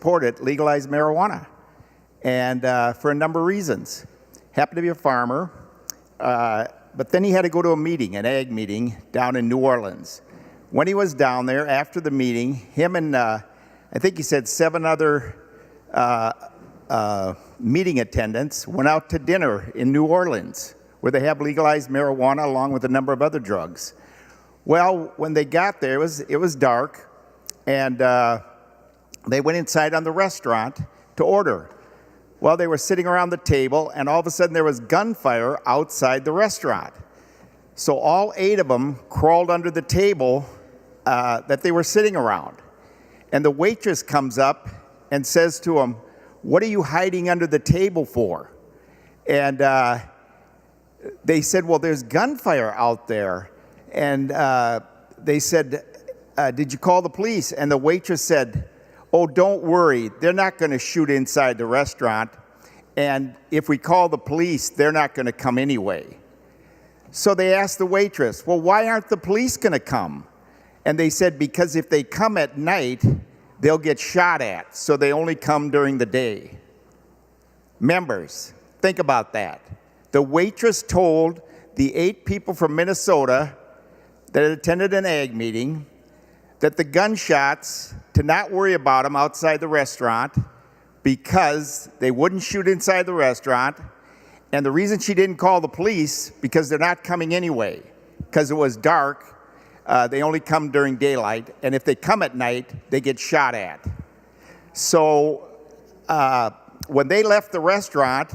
supported legalized marijuana, and for a number of reasons. Happened to be a farmer, but then he had to go to a meeting, an ag meeting, down in New Orleans. When he was down there, after the meeting, him and I think he said 7 other meeting attendants went out to dinner in New Orleans, where they have legalized marijuana along with a number of other drugs. Well, when they got there, it was dark, and they went inside on the restaurant to order. Well, they were sitting around the table, and all of a sudden there was gunfire outside the restaurant. So all 8 of them crawled under the table that they were sitting around. And the waitress comes up and says to them, "What are you hiding under the table for?" And they said, "Well, there's gunfire out there." And they said, "Did you call the police?" And the waitress said, "Oh, don't worry, they're not going to shoot inside the restaurant, and if we call the police, they're not going to come anyway." So they asked the waitress, "Well, why aren't the police going to come?" And they said, "Because if they come at night, they'll get shot at, so they only come during the day." Members, think about that. The waitress told the 8 people from Minnesota that had attended an ag meeting that the gunshots, to not worry about them outside the restaurant because they wouldn't shoot inside the restaurant. And the reason she didn't call the police, because they're not coming anyway, because it was dark. They only come during daylight, and if they come at night, they get shot at. So when they left the restaurant,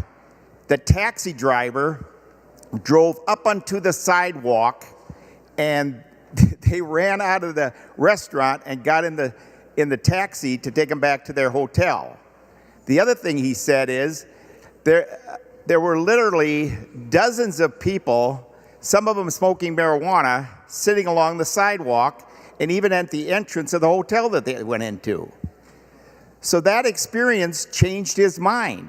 the taxi driver drove up onto the sidewalk, and they ran out of the restaurant and got in the taxi to take them back to their hotel. The other thing he said is there were literally dozens of people, some of them smoking marijuana, sitting along the sidewalk and even at the entrance of the hotel that they went into. So that experience changed his mind.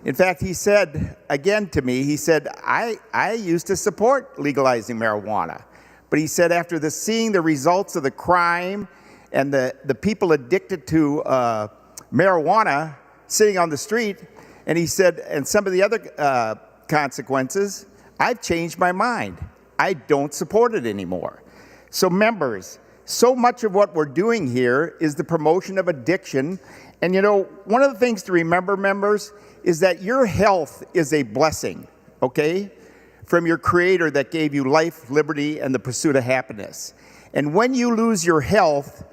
In fact, he said again to me, he said, I used to support legalizing marijuana. But he said after seeing the results of the crime and the people addicted to marijuana sitting on the street, and he said, and some of the other consequences, I've changed my mind. I don't support it anymore. So members, so much of what we're doing here is the promotion of addiction. And you know, one of the things to remember, members, is that your health is a blessing, okay? From your Creator that gave you life, liberty, and the pursuit of happiness. And when you lose your health,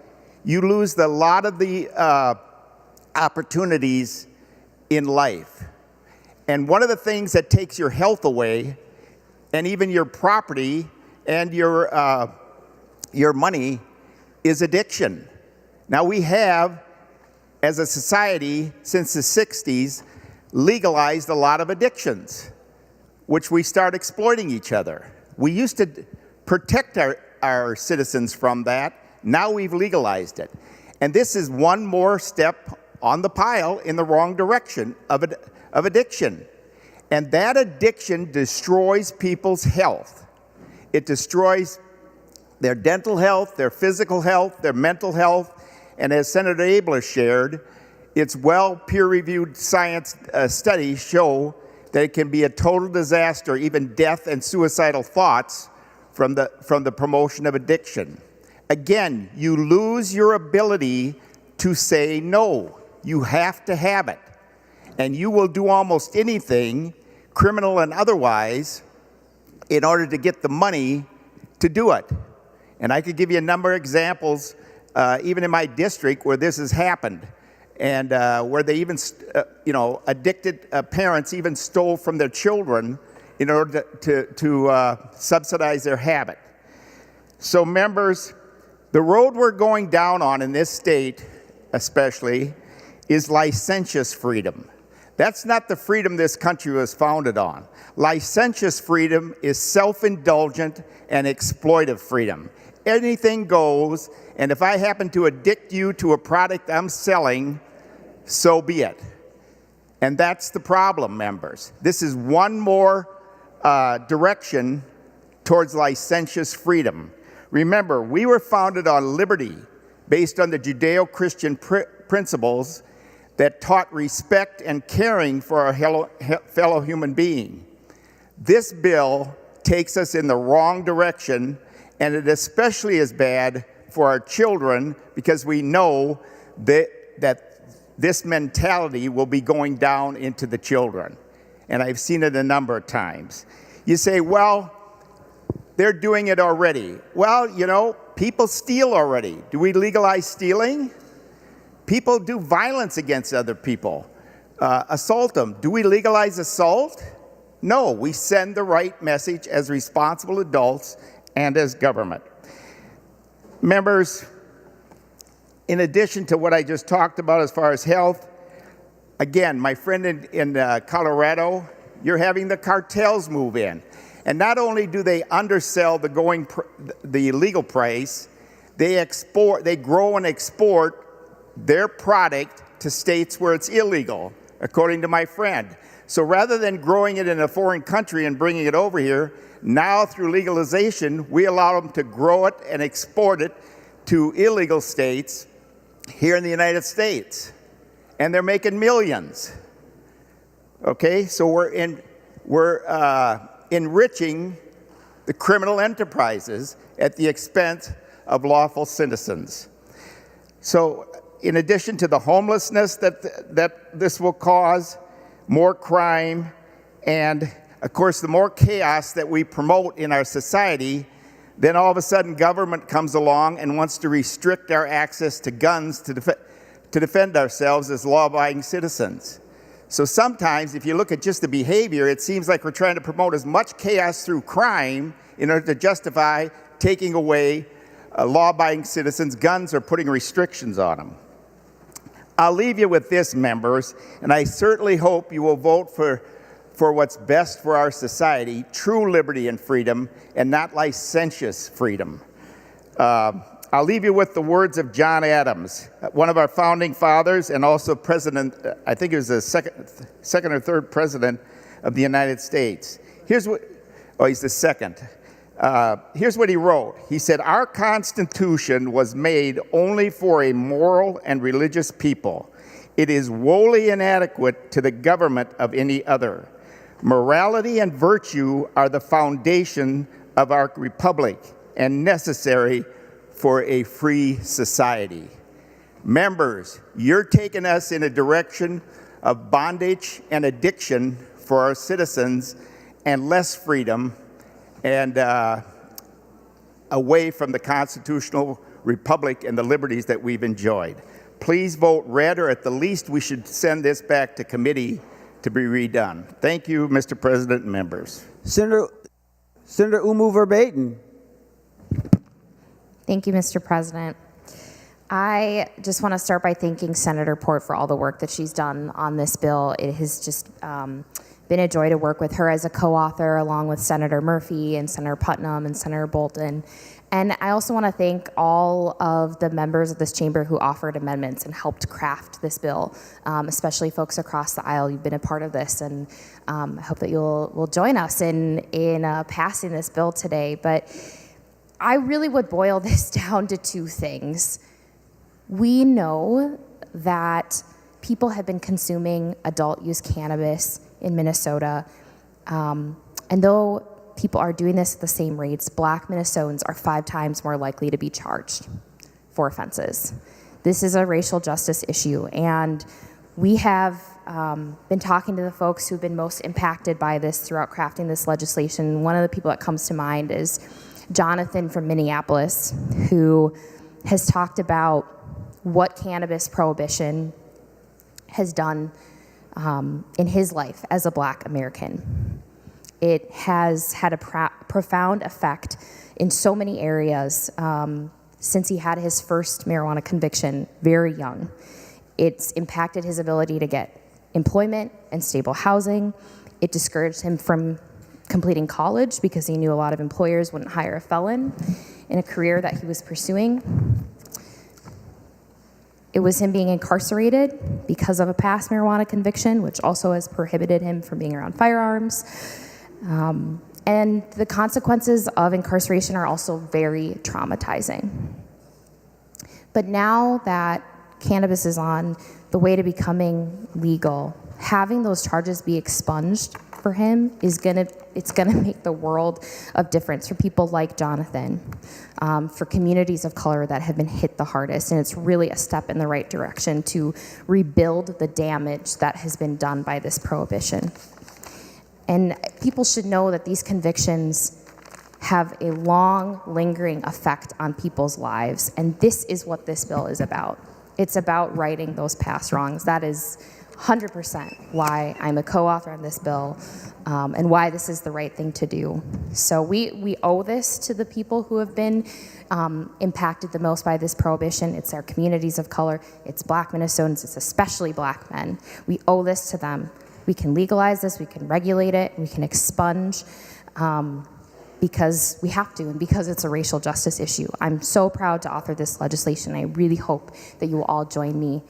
you lose a lot of the opportunities in life. And one of the things that takes your health away, and even your property and your money, is addiction. Now we have, as a society, since the 60s, legalized a lot of addictions, which we start exploiting each other. We used to protect our citizens from that. Now we've legalized it. And this is one more step on the pile in the wrong direction of addiction. And that addiction destroys people's health. It destroys their dental health, their physical health, their mental health. And as Senator Abler shared, its well peer-reviewed science studies show that it can be a total disaster, even death and suicidal thoughts from the promotion of addiction. Again, you lose your ability to say no. You have to have it. And you will do almost anything, criminal and otherwise, in order to get the money to do it. And I could give you a number of examples, even in my district, where this has happened. And where they even, addicted parents even stole from their children in order to subsidize their habit. So members, the road we're going down on in this state, especially, is licentious freedom. That's not the freedom this country was founded on. Licentious freedom is self-indulgent and exploitive freedom. Anything goes, and if I happen to addict you to a product I'm selling, so be it. And that's the problem, members. This is one more direction towards licentious freedom. Remember, we were founded on liberty based on the Judeo-Christian principles, that taught respect and caring for our fellow human being. This bill takes us in the wrong direction, and it especially is bad for our children because we know that this mentality will be going down into the children. And I've seen it a number of times. You say, well, they're doing it already. Well, you know, people steal already. Do we legalize stealing? People do violence against other people. Assault them. Do we legalize assault? No, we send the right message as responsible adults and as government. Members, in addition to what I just talked about as far as health, again, my friend in Colorado, you're having the cartels move in. And not only do they undersell the legal price, they grow and export their product to states where it's illegal, according to my friend. So rather than growing it in a foreign country and bringing it over here, now through legalization, we allow them to grow it and export it to illegal states here in the United States. And they're making millions. Okay, so we're enriching the criminal enterprises at the expense of lawful citizens. So in addition to the homelessness that this will cause, more crime, and of course the more chaos that we promote in our society, then all of a sudden government comes along and wants to restrict our access to guns to defend ourselves as law-abiding citizens. So sometimes, if you look at just the behavior, it seems like we're trying to promote as much chaos through crime in order to justify taking away law-abiding citizens' guns or putting restrictions on them. I'll leave you with this, members, and I certainly hope you will vote for what's best for our society, true liberty and freedom, and not licentious freedom. I'll leave you with the words of John Adams, one of our founding fathers and also president, I think he was the second or third president of the United States. He's the second. Here's what he wrote. He said, "Our Constitution was made only for a moral and religious people. It is wholly inadequate to the government of any other. Morality and virtue are the foundation of our republic and necessary for a free society." Members, you're taking us in a direction of bondage and addiction for our citizens and less freedom and away from the constitutional republic and the liberties that we've enjoyed. Please vote red, or at the least we should send this back to committee to be redone. Thank you, Mr. President and members. Senator Umu Verbatim. Thank you, Mr. President. I just want to start by thanking Senator Port for all the work that she's done on this bill. It has just been a joy to work with her as a co-author, along with Senator Murphy and Senator Putnam and Senator Bolton. And I also want to thank all of the members of this chamber who offered amendments and helped craft this bill, especially folks across the aisle. You've been a part of this, and I hope that will join us in passing this bill today. But I really would boil this down to two things. We know that people have been consuming adult use cannabis in Minnesota, and though people are doing this at the same rates, Black Minnesotans are 5 times more likely to be charged for offenses. This is a racial justice issue, and we have been talking to the folks who've been most impacted by this throughout crafting this legislation. One of the people that comes to mind is Jonathan from Minneapolis, who has talked about what cannabis prohibition has done in his life as a Black American. It has had a profound effect in so many areas since he had his first marijuana conviction very young. It's impacted his ability to get employment and stable housing. It discouraged him from completing college because he knew a lot of employers wouldn't hire a felon in a career that he was pursuing. It was him being incarcerated because of a past marijuana conviction, which also has prohibited him from being around firearms. And the consequences of incarceration are also very traumatizing. But now that cannabis is on the way to becoming legal, having those charges be expunged for him is gonna make the world of difference for people like Jonathan, for communities of color that have been hit the hardest, and it's really a step in the right direction to rebuild the damage that has been done by this prohibition. And people should know that these convictions have a long, lingering effect on people's lives, and this is what this bill is about. It's about righting those past wrongs. That is 100% why I'm a co-author on this bill, and why this is the right thing to do. So we owe this to the people who have been impacted the most by this prohibition. It's our communities of color, it's Black Minnesotans, it's especially Black men. We owe this to them. We can legalize this, we can regulate it, we can expunge, because we have to, and because it's a racial justice issue. I'm so proud to author this legislation. I really hope that you will all join me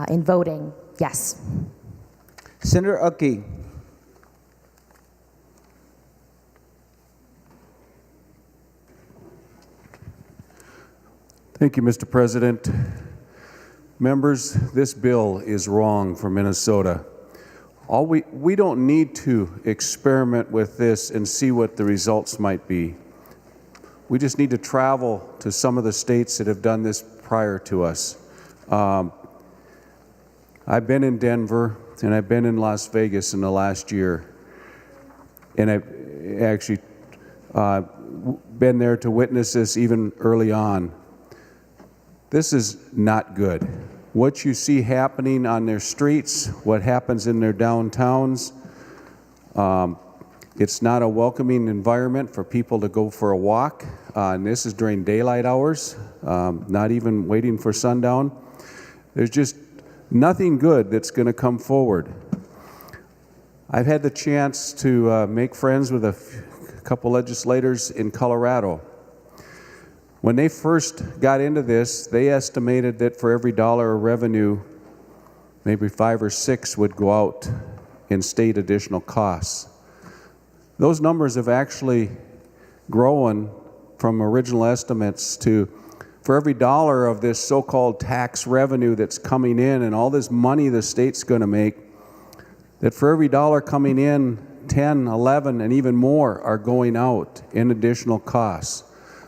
in voting yes. Senator Uckey. Thank you, Mr. President. Members, this bill is wrong for Minnesota. We don't need to experiment with this and see what the results might be. We just need to travel to some of the states that have done this prior to us. I've been in Denver and I've been in Las Vegas in the last year, and I've actually been there to witness this even early on. This is not good. What you see happening on their streets, what happens in their downtowns, it's not a welcoming environment for people to go for a walk, and this is during daylight hours, not even waiting for sundown. There's just nothing good that's going to come forward. I've had the chance to make friends with a couple legislators in Colorado. When they first got into this, they estimated that for every dollar of revenue, maybe 5 or 6 would go out in state additional costs. Those numbers have actually grown from original estimates to, for every dollar of this so-called tax revenue that's coming in and all this money the state's going to make, that for every dollar coming in, 10, 11, and even more are going out in additional costs.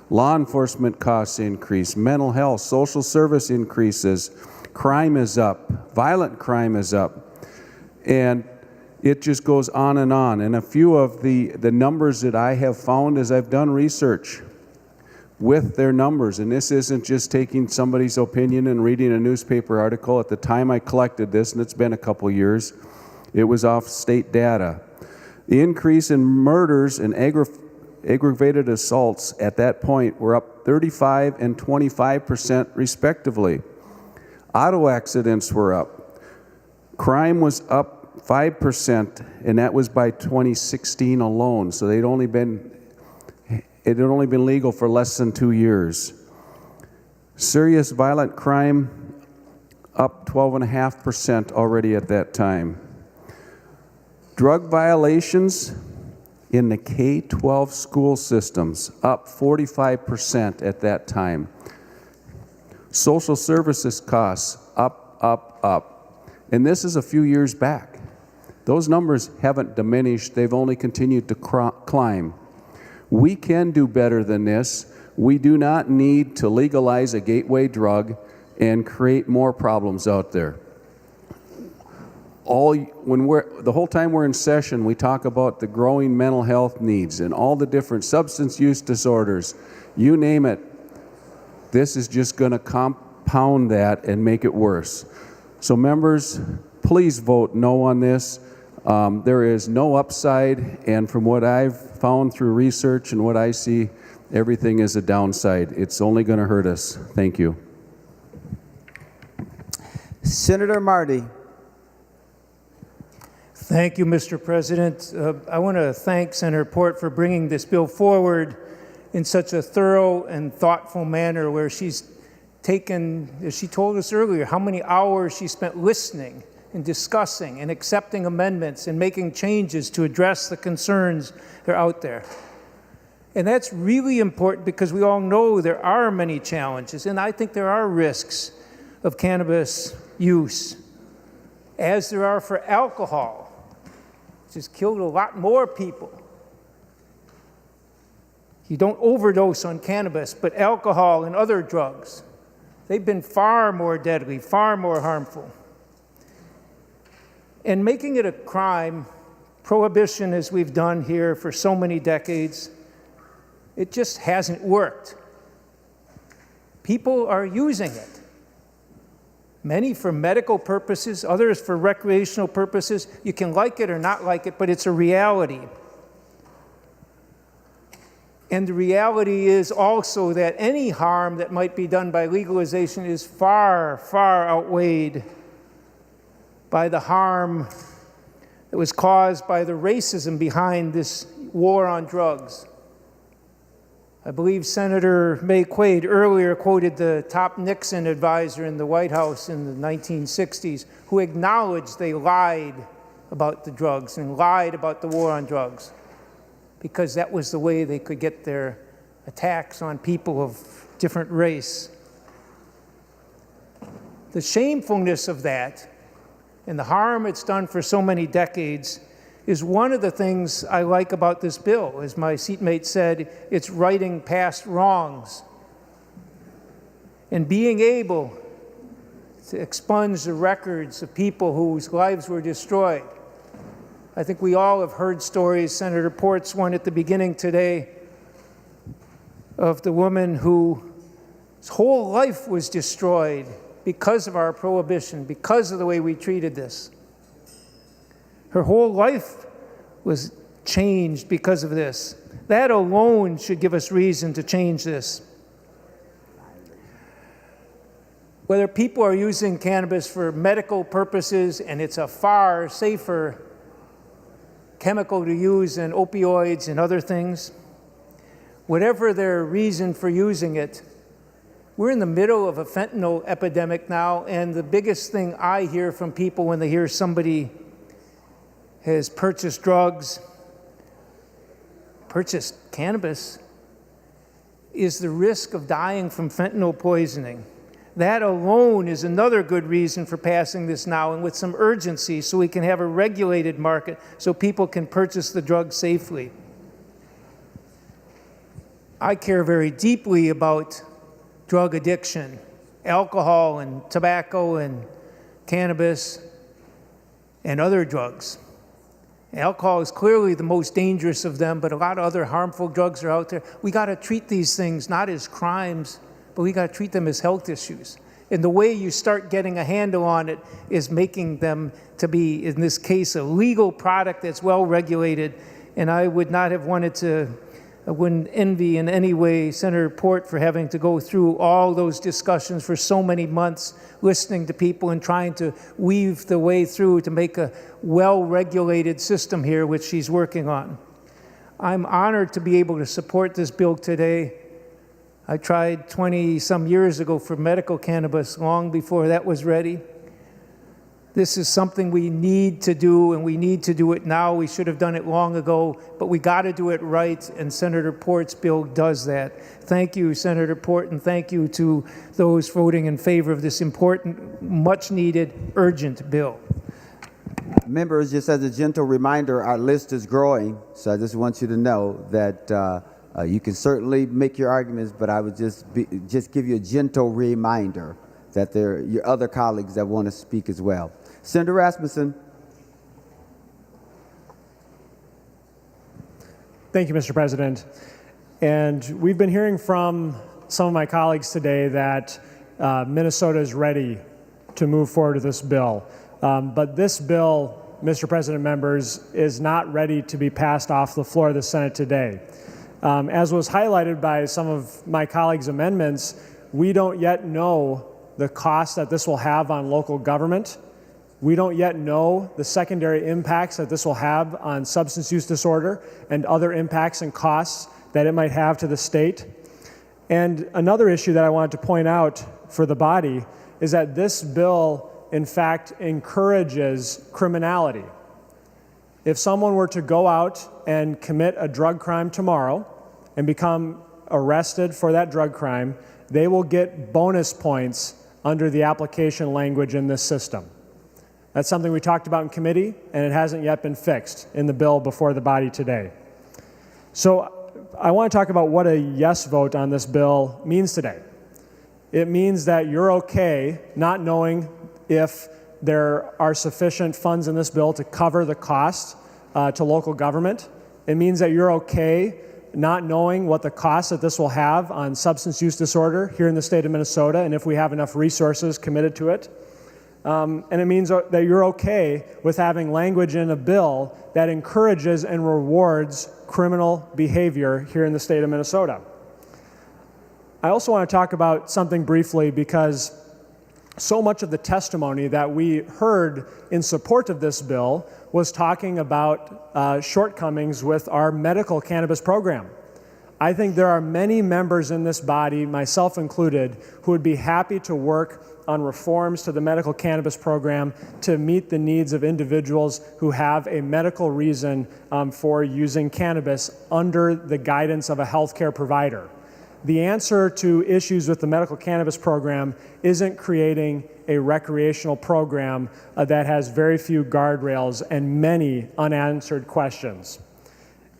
Law enforcement costs increase, mental health, social service increases, crime is up, violent crime is up, and it just goes on. And a few of the numbers that I have found as I've done research with their numbers, and this isn't just taking somebody's opinion and reading a newspaper article. At the time I collected this, and it's been a couple years, it was off state data. The increase in murders and aggravated assaults at that point were up 35% and 25% respectively. Auto accidents were up. Crime was up 5%, and that was by 2016 alone. So it had only been legal for less than 2 years. Serious violent crime up 12.5% already at that time. Drug violations in the K-12 school systems, up 45% at that time. Social services costs, up. And this is a few years back. Those numbers haven't diminished, they've only continued to climb. We can do better than this. We do not need to legalize a gateway drug and create more problems out there. The whole time we're in session, we talk about the growing mental health needs and all the different substance use disorders. You name it, this is just going to compound that and make it worse. So members, please vote no on this. There is no upside, and from what I've found through research and what I see, everything is a downside. It's only going to hurt us. Thank you. Senator Marty. Thank you, Mr. President. I want to thank Senator Port for bringing this bill forward in such a thorough and thoughtful manner, where she's taken, as she told us earlier, how many hours she spent listening and discussing and accepting amendments and making changes to address the concerns that are out there. And that's really important because we all know there are many challenges, and I think there are risks of cannabis use as there are for alcohol, which has killed a lot more people. You don't overdose on cannabis, but alcohol and other drugs, they've been far more deadly, far more harmful. And making it a crime, prohibition as we've done here for so many decades, it just hasn't worked. People are using it. Many for medical purposes, others for recreational purposes. You can like it or not like it, but it's a reality. And the reality is also that any harm that might be done by legalization is far, far outweighed by the harm that was caused by the racism behind this war on drugs. I believe Senator May Quaid earlier quoted the top Nixon advisor in the White House in the 1960s, who acknowledged they lied about the drugs and lied about the war on drugs, because that was the way they could get their attacks on people of different race. The shamefulness of that and the harm it's done for so many decades is one of the things I like about this bill. As my seatmate said, it's righting past wrongs. And being able to expunge the records of people whose lives were destroyed. I think we all have heard stories, Senator Port's one at the beginning today, of the woman whose whole life was destroyed because of our prohibition, because of the way we treated this. Her whole life was changed because of this. That alone should give us reason to change this. Whether people are using cannabis for medical purposes, and it's a far safer chemical to use than opioids and other things, whatever their reason for using it, we're in the middle of a fentanyl epidemic now, and the biggest thing I hear from people when they hear somebody has purchased drugs, purchased cannabis, is the risk of dying from fentanyl poisoning. That alone is another good reason for passing this now, and with some urgency, so we can have a regulated market so people can purchase the drug safely. I care very deeply about drug addiction, alcohol and tobacco and cannabis and other drugs. Alcohol is clearly the most dangerous of them, but a lot of other harmful drugs are out there. We got to treat these things not as crimes, but we got to treat them as health issues. And the way you start getting a handle on it is making them to be, in this case, a legal product that's well regulated. And I would not have wanted to, I wouldn't envy in any way Senator Port for having to go through all those discussions for so many months, listening to people and trying to weave the way through to make a well-regulated system here, which she's working on. I'm honored to be able to support this bill today. I tried 20-some years ago for medical cannabis, long before that was ready. This is something we need to do, and we need to do it now. We should have done it long ago, but we got to do it right, and Senator Port's bill does that. Thank you, Senator Port, and thank you to those voting in favor of this important, much-needed, urgent bill. Members, just as a gentle reminder, our list is growing, so I just want you to know that you can certainly make your arguments, but I would just give you a gentle reminder that there are your other colleagues that want to speak as well. Senator Rasmussen. Thank you, Mr. President. And we've been hearing from some of my colleagues today that Minnesota is ready to move forward with this bill. But this bill, Mr. President, members, is not ready to be passed off the floor of the Senate today. As was highlighted by some of my colleagues' amendments, we don't yet know the cost that this will have on local government. We don't yet know the secondary impacts that this will have on substance use disorder and other impacts and costs that it might have to the state. And another issue that I wanted to point out for the body is that this bill, in fact, encourages criminality. If someone were to go out and commit a drug crime tomorrow and become arrested for that drug crime, they will get bonus points under the application language in this system. That's something we talked about in committee, and it hasn't yet been fixed in the bill before the body today. So I want to talk about what a yes vote on this bill means today. It means that you're okay not knowing if there are sufficient funds in this bill to cover the cost to local government. It means that you're okay not knowing what the cost that this will have on substance use disorder here in the state of Minnesota, and if we have enough resources committed to it. And it means that you're okay with having language in a bill that encourages and rewards criminal behavior here in the state of Minnesota. I also want to talk about something briefly because so much of the testimony that we heard in support of this bill was talking about shortcomings with our medical cannabis program. I think there are many members in this body, myself included, who would be happy to work on reforms to the medical cannabis program to meet the needs of individuals who have a medical reason for using cannabis under the guidance of a healthcare provider. The answer to issues with the medical cannabis program isn't creating a recreational program that has very few guardrails and many unanswered questions.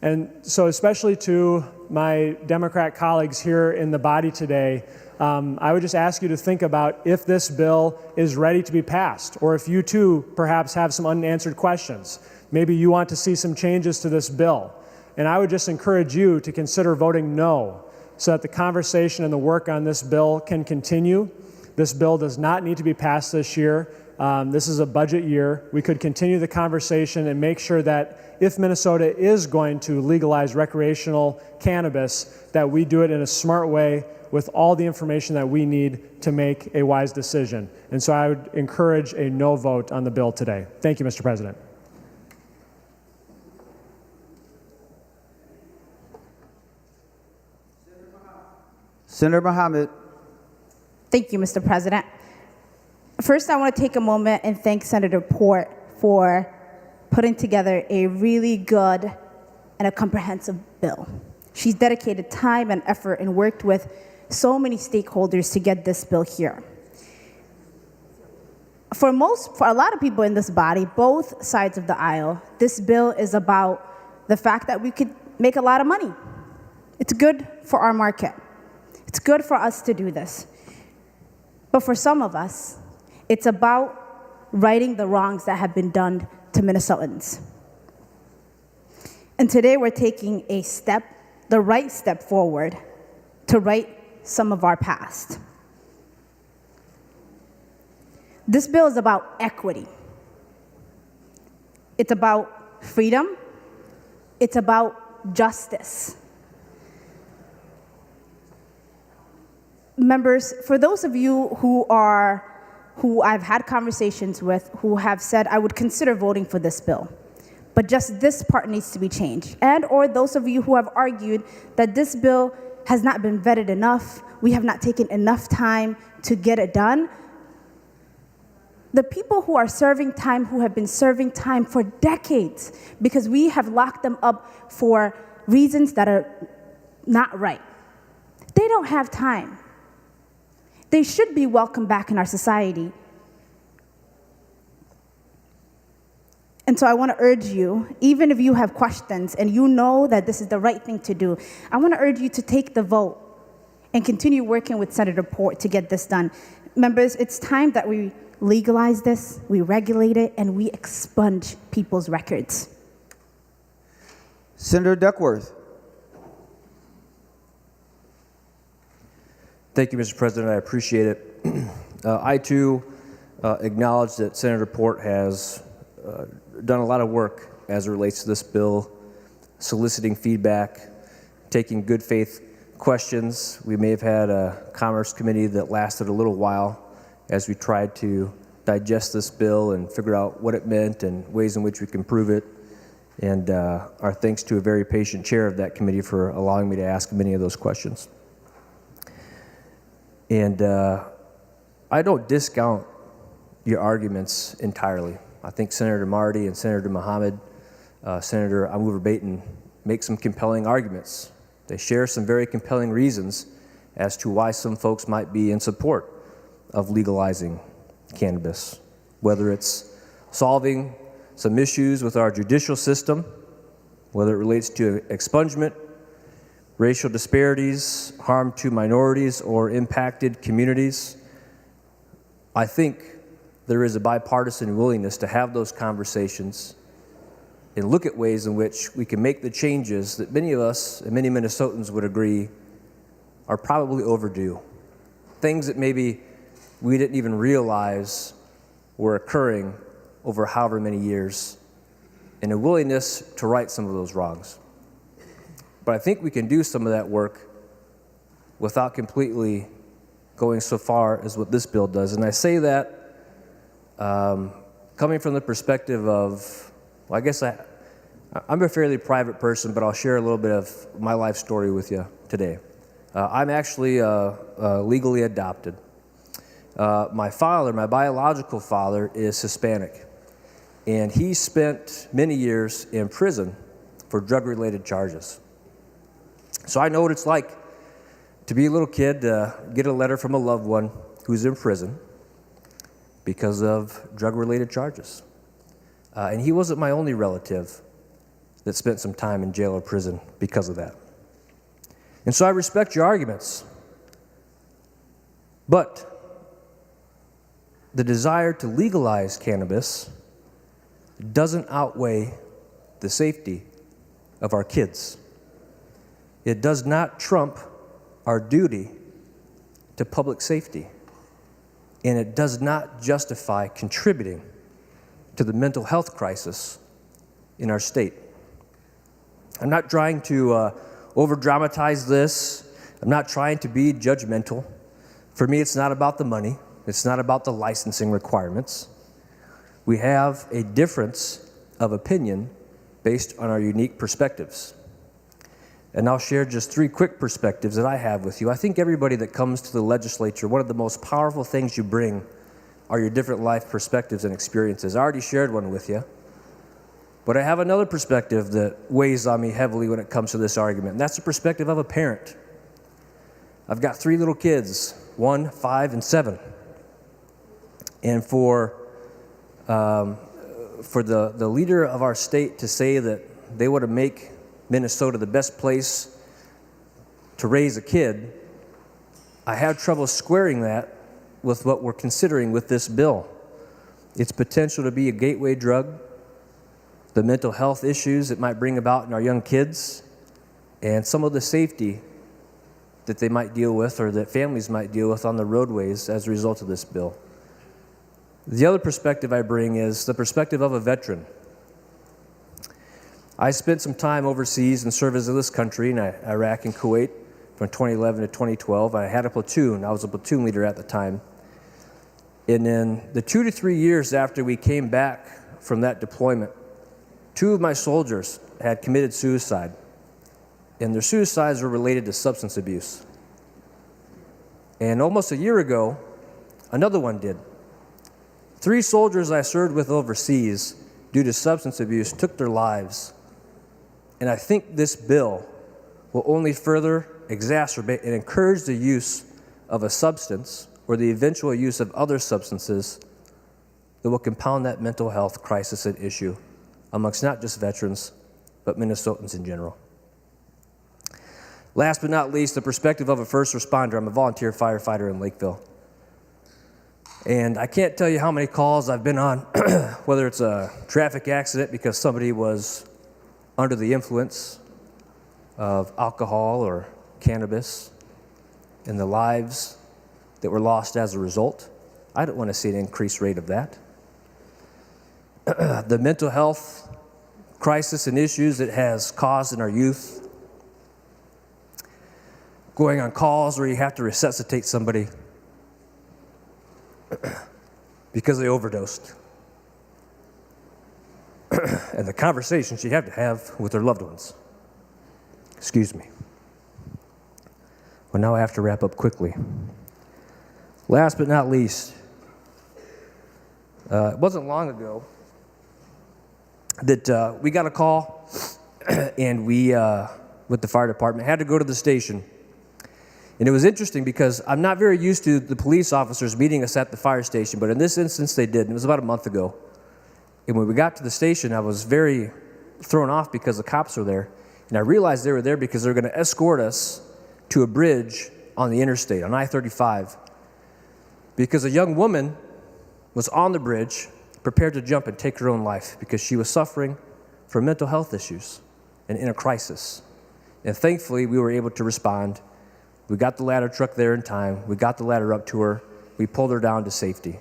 And so especially to my Democrat colleagues here in the body today, I would just ask you to think about if this bill is ready to be passed, or if you too perhaps have some unanswered questions. Maybe you want to see some changes to this bill. And I would just encourage you to consider voting no, so that the conversation and the work on this bill can continue. This bill does not need to be passed this year. This is a budget year. We could continue the conversation and make sure that if Minnesota is going to legalize recreational cannabis, that we do it in a smart way with all the information that we need to make a wise decision. And so I would encourage a no vote on the bill today. Thank you, Mr. President. Senator Mohammed. Thank you, Mr. President. First, I want to take a moment and thank Senator Port for putting together a really good and a comprehensive bill. She's dedicated time and effort and worked with so many stakeholders to get this bill here. For a lot of people in this body, both sides of the aisle, this bill is about the fact that we could make a lot of money. It's good for our market. It's good for us to do this. But for some of us, it's about righting the wrongs that have been done to Minnesotans. And today we're taking a step, the right step forward, to right some of our past. This bill is about equity. It's about freedom. It's about justice. Members, for those of you who I've had conversations with who have said, I would consider voting for this bill, but just this part needs to be changed. And or those of you who have argued that this bill has not been vetted enough, we have not taken enough time to get it done. The people who are serving time, who have been serving time for decades, because we have locked them up for reasons that are not right. They don't have time. They should be welcomed back in our society. And so I want to urge you, even if you have questions and you know that this is the right thing to do, I want to urge you to take the vote and continue working with Senator Port to get this done. Members, it's time that we legalize this, we regulate it, and we expunge people's records. Senator Duckworth. Thank you, Mr. President. I appreciate it. I, too, acknowledge that Senator Port has done a lot of work as it relates to this bill, soliciting feedback, taking good faith questions. We may have had a Commerce Committee that lasted a little while as we tried to digest this bill and figure out what it meant and ways in which we can improve it. And our thanks to a very patient chair of that committee for allowing me to ask many of those questions. And I don't discount your arguments entirely. I think Senator Marty and Senator Mohammed, Senator Amu-Verbaeten make some compelling arguments. They share some very compelling reasons as to why some folks might be in support of legalizing cannabis, whether it's solving some issues with our judicial system, whether it relates to expungement, racial disparities, harm to minorities or impacted communities. I think there is a bipartisan willingness to have those conversations and look at ways in which we can make the changes that many of us and many Minnesotans would agree are probably overdue. Things that maybe we didn't even realize were occurring over however many years, and a willingness to right some of those wrongs. But I think we can do some of that work without completely going so far as what this bill does. And I say that coming from the perspective of, well, I guess I'm a fairly private person, but I'll share a little bit of my life story with you today. I'm actually legally adopted. My father, my biological father, is Hispanic, and he spent many years in prison for drug-related charges. So I know what it's like to be a little kid, get a letter from a loved one who's in prison because of drug-related charges. And he wasn't my only relative that spent some time in jail or prison because of that. And so I respect your arguments. But the desire to legalize cannabis doesn't outweigh the safety of our kids. It does not trump our duty to public safety. And it does not justify contributing to the mental health crisis in our state. I'm not trying to over-dramatize this. I'm not trying to be judgmental. For me, it's not about the money. It's not about the licensing requirements. We have a difference of opinion based on our unique perspectives. And I'll share just 3 quick perspectives that I have with you. I think everybody that comes to the legislature, one of the most powerful things you bring are your different life perspectives and experiences. I already shared one with you. But I have another perspective that weighs on me heavily when it comes to this argument, and that's the perspective of a parent. I've got 3 little kids, 1, 5, and 7. And for the leader of our state to say that they want to make Minnesota the best place to raise a kid, I have trouble squaring that with what we're considering with this bill. Its potential to be a gateway drug, the mental health issues it might bring about in our young kids, and some of the safety that they might deal with or that families might deal with on the roadways as a result of this bill. The other perspective I bring is the perspective of a veteran. I spent some time overseas in service of this country in Iraq and Kuwait from 2011 to 2012. I had a platoon. I was a platoon leader at the time. And in the 2 to 3 years after we came back from that deployment, 2 of my soldiers had committed suicide, and their suicides were related to substance abuse. And almost a year ago, another one did. 3 soldiers I served with overseas, due to substance abuse, took their lives. And I think this bill will only further exacerbate and encourage the use of a substance or the eventual use of other substances that will compound that mental health crisis and issue amongst not just veterans, but Minnesotans in general. Last but not least, the perspective of a first responder. I'm a volunteer firefighter in Lakeville. And I can't tell you how many calls I've been on, whether it's a traffic accident because somebody was under the influence of alcohol or cannabis, and the lives that were lost as a result. I don't want to see an increased rate of that. The mental health crisis and issues it has caused in our youth, going on calls where you have to resuscitate somebody because they overdosed, and the conversations you have to have with their loved ones. Excuse me. Well, now I have to wrap up quickly. Last but not least, it wasn't long ago that we got a call, and we, with the fire department, had to go to the station. And it was interesting because I'm not very used to the police officers meeting us at the fire station, but in this instance they did, and it was about a month ago. And when we got to the station, I was very thrown off because the cops were there. And I realized they were there because they were going to escort us to a bridge on the interstate, on I-35. Because a young woman was on the bridge, prepared to jump and take her own life because she was suffering from mental health issues and in a crisis. And thankfully, we were able to respond. We got the ladder truck there in time. We got the ladder up to her. We pulled her down to safety.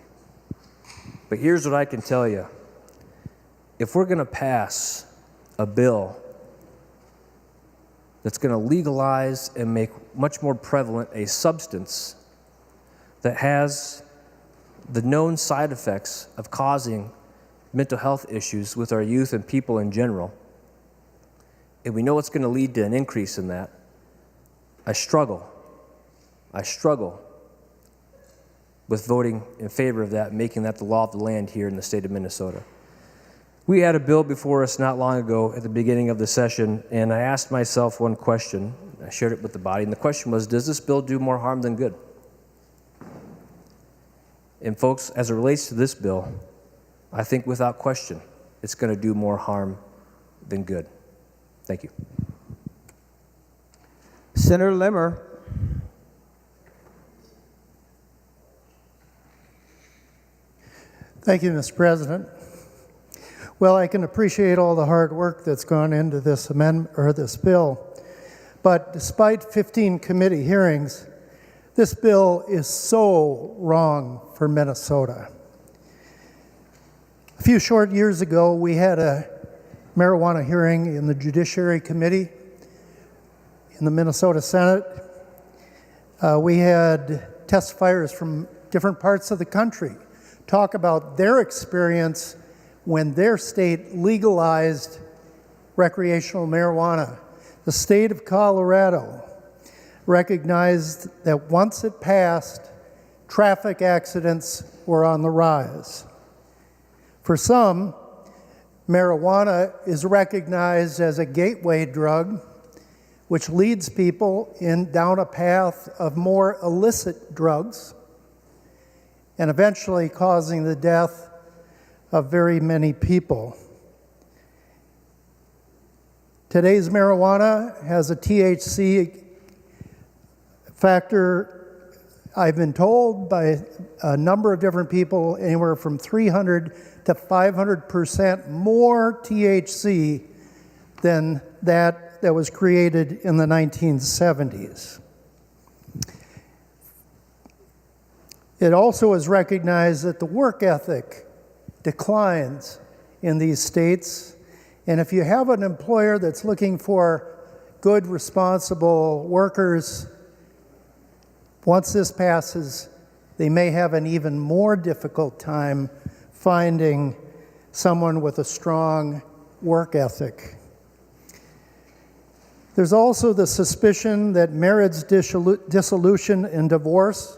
But here's what I can tell you. If we're going to pass a bill that's going to legalize and make much more prevalent a substance that has the known side effects of causing mental health issues with our youth and people in general, and we know it's going to lead to an increase in that, I struggle with voting in favor of that and making that the law of the land here in the state of Minnesota. We had a bill before us not long ago at the beginning of the session, and I asked myself one question. I shared it with the body, and the question was, does this bill do more harm than good? And folks, as it relates to this bill, I think without question, it's going to do more harm than good. Thank you. Senator Limmer. Thank you, Mr. President. Well, I can appreciate all the hard work that's gone into this amendment or this bill, but despite 15 committee hearings, this bill is so wrong for Minnesota. A few short years ago, we had a marijuana hearing in the Judiciary Committee in the Minnesota Senate. We had testifiers from different parts of the country talk about their experience when their state legalized recreational marijuana. The state of Colorado recognized that once it passed, traffic accidents were on the rise. For some, marijuana is recognized as a gateway drug, which leads people down a path of more illicit drugs, and eventually causing the death of very many people. Today's marijuana has a THC factor, I've been told by a number of different people, anywhere from 300 to 500% more THC than that was created in the 1970s. It also is recognized that the work ethic declines in these states, and if you have an employer that's looking for good, responsible workers, once this passes, they may have an even more difficult time finding someone with a strong work ethic. There's also the suspicion that marriage dissolution and divorce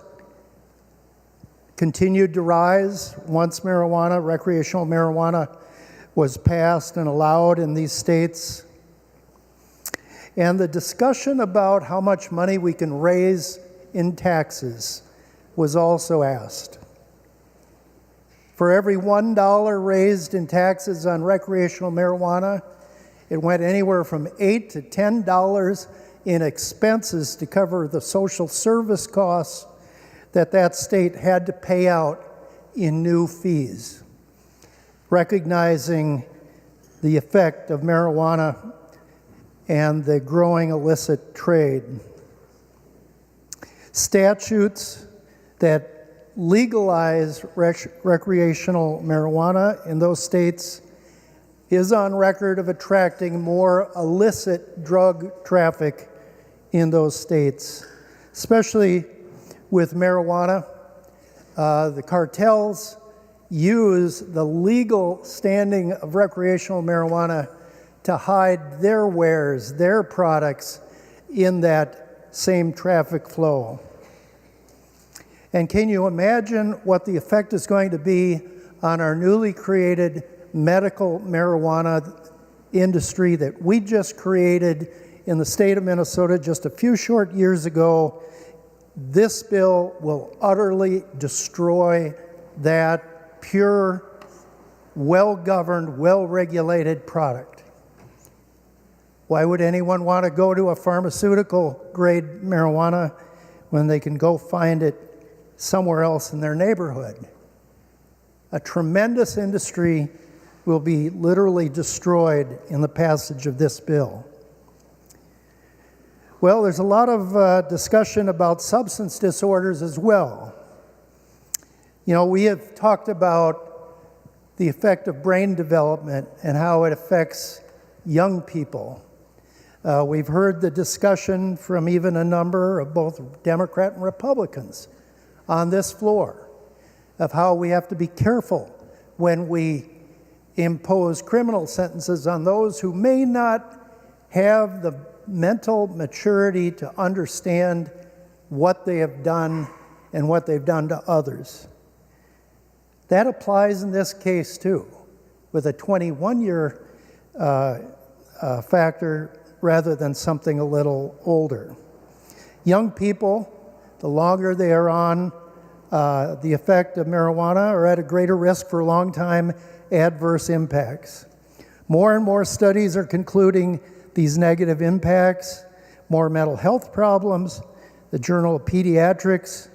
continued to rise once recreational marijuana, was passed and allowed in these states. And the discussion about how much money we can raise in taxes was also asked. For every $1 raised in taxes on recreational marijuana, it went anywhere from $8 to $10 in expenses to cover the social service costs that state had to pay out in new fees, recognizing the effect of marijuana and the growing illicit trade. Statutes that legalize recreational marijuana in those states is on record of attracting more illicit drug traffic in those states, especially with marijuana. The cartels use the legal standing of recreational marijuana to hide their wares, their products in that same traffic flow. And can you imagine what the effect is going to be on our newly created medical marijuana industry that we just created in the state of Minnesota just a few short years ago? This bill will utterly destroy that pure well-governed, well-regulated product. Why would anyone want to go to a pharmaceutical-grade marijuana when they can go find it somewhere else in their neighborhood? A tremendous industry will be literally destroyed in the passage of this bill. Well, there's a lot of discussion about substance disorders as well. You know, we have talked about the effect of brain development and how it affects young people. We've heard the discussion from even a number of both Democrat and Republicans on this floor of how we have to be careful when we impose criminal sentences on those who may not have the mental maturity to understand what they have done and what they've done to others. That applies in this case too, with a 21-year factor rather than something a little older. Young people, the longer they are on the effect of marijuana, are at a greater risk for long-time adverse impacts. More and more studies are concluding these negative impacts, more mental health problems. The Journal of Pediatrics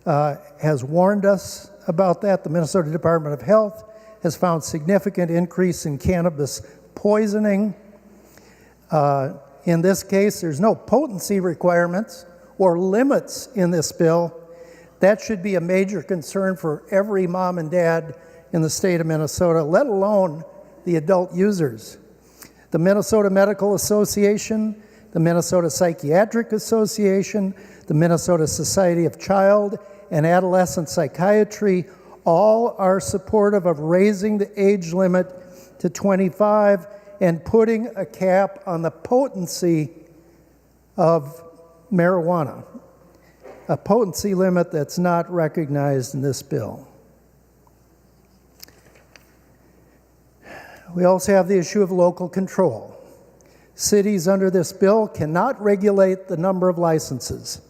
has warned us about that. The Minnesota Department of Health has found significant increase in cannabis poisoning. In this case, there's no potency requirements or limits in this bill. That should be a major concern for every mom and dad in the state of Minnesota, let alone the adult users. The Minnesota Medical Association, the Minnesota Psychiatric Association, the Minnesota Society of Child and Adolescent Psychiatry all are supportive of raising the age limit to 25 and putting a cap on the potency of marijuana, a potency limit that's not recognized in this bill. We also have the issue of local control. Cities under this bill cannot regulate the number of licenses.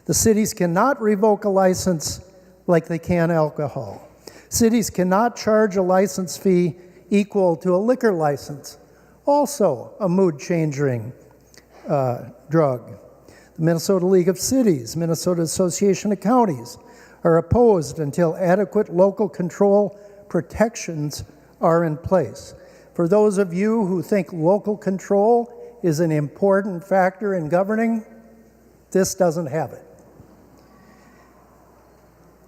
The cities cannot revoke a license like they can alcohol. Cities cannot charge a license fee equal to a liquor license, also a mood-changing drug. The Minnesota League of Cities, Minnesota Association of Counties are opposed until adequate local control protections are in place. For those of you who think local control is an important factor in governing, this doesn't have it.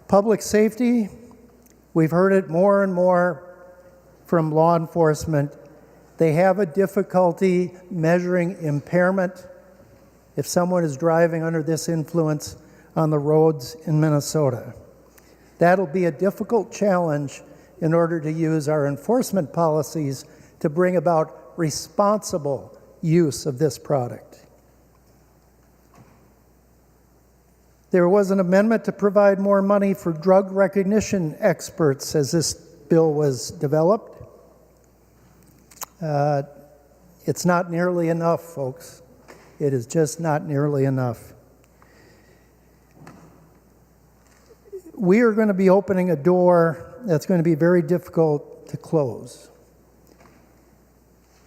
Public safety, we've heard it more and more from law enforcement. They have a difficulty measuring impairment if someone is driving under this influence on the roads in Minnesota. That'll be a difficult challenge in order to use our enforcement policies to bring about responsible use of this product. There was an amendment to provide more money for drug recognition experts as this bill was developed. It's not nearly enough, folks. It is just not nearly enough. We are going to be opening a door that's going to be very difficult to close.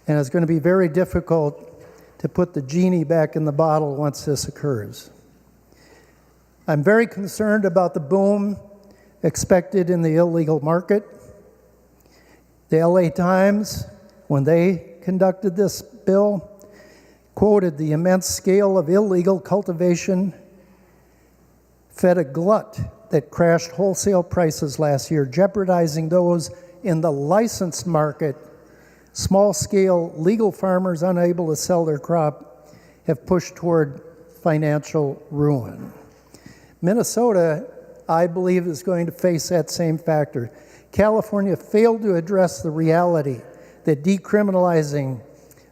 And it's going to be very difficult to put the genie back in the bottle once this occurs. I'm very concerned about the boom expected in the illegal market. The LA Times, when they conducted this bill, quoted the immense scale of illegal cultivation fed a glut that crashed wholesale prices last year, jeopardizing those in the licensed market. Small-scale legal farmers unable to sell their crop have pushed toward financial ruin. Minnesota, I believe, is going to face that same factor. California failed to address the reality that decriminalizing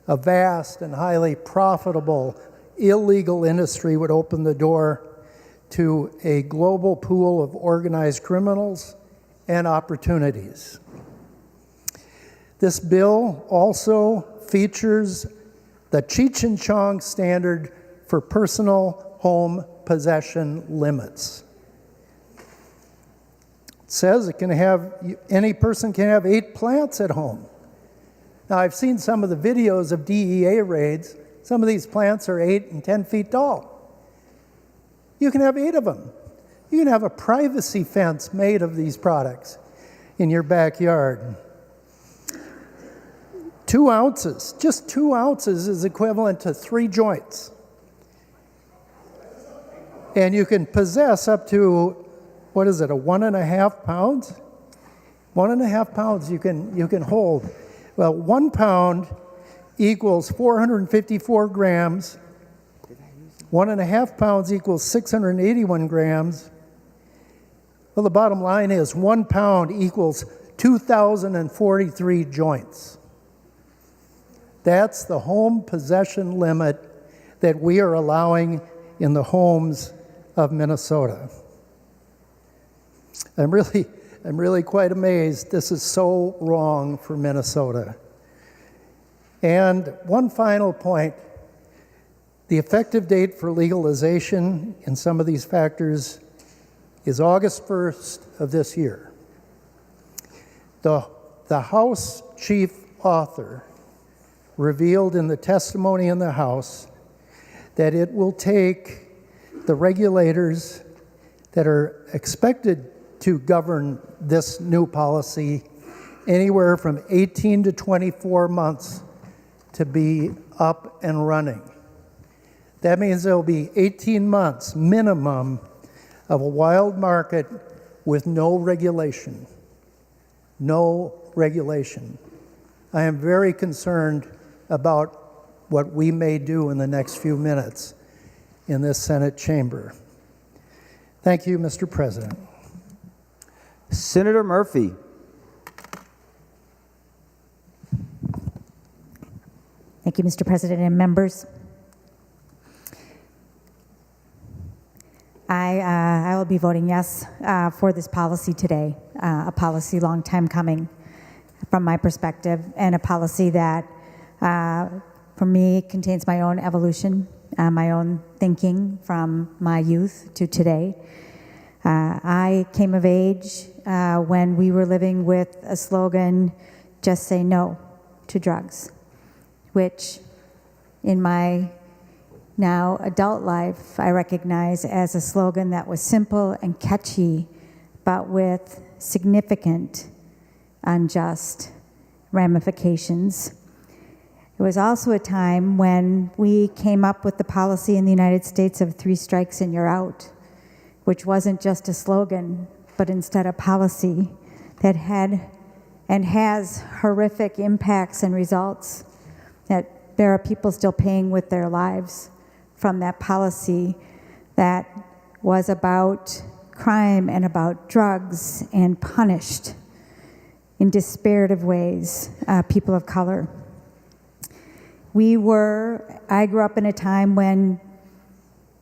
a vast and highly profitable illegal industry would open the door to a global pool of organized criminals and opportunities. This bill also features the Cheech and Chong standard for personal home possession limits. says it can have, any person can have 8 plants at home. Now, I've seen some of the videos of DEA raids. Some of these plants are 8 and 10 feet tall. You can have 8 of them. You can have a privacy fence made of these products in your backyard. 2 ounces, just 2 ounces is equivalent to 3 joints. And you can possess up to, what is it, a 1.5 pounds? 1.5 pounds you can hold. Well, 1 pound equals 454 grams. 1.5 pounds equals 681 grams. Well, the bottom line is 1 pound equals 2,043 joints. That's the home possession limit that we are allowing in the homes of Minnesota. I'm really quite amazed. This is so wrong for Minnesota. And one final point, the effective date for legalization in some of these factors is August 1st of this year. The House chief author revealed in the testimony in the House that it will take the regulators that are expected to govern this new policy anywhere from 18 to 24 months to be up and running. That means there will be 18 months minimum of a wild market with no regulation. No regulation. I am very concerned about what we may do in the next few minutes in this Senate chamber. Thank you, Mr. President. Senator Murphy. Thank you, Mr. President and members. I will be voting yes for this policy today, a policy long time coming from my perspective, and a policy that, for me, contains my own evolution, my own thinking from my youth to today. I came of age when we were living with a slogan, just say no to drugs, which in my now adult life I recognize as a slogan that was simple and catchy, but with significant unjust ramifications. It was also a time when we came up with the policy in the United States of 3 strikes and you're out, which wasn't just a slogan, but instead a policy that had and has horrific impacts and results, that there are people still paying with their lives from that policy that was about crime and about drugs and punished in disparative ways people of color. I grew up in a time when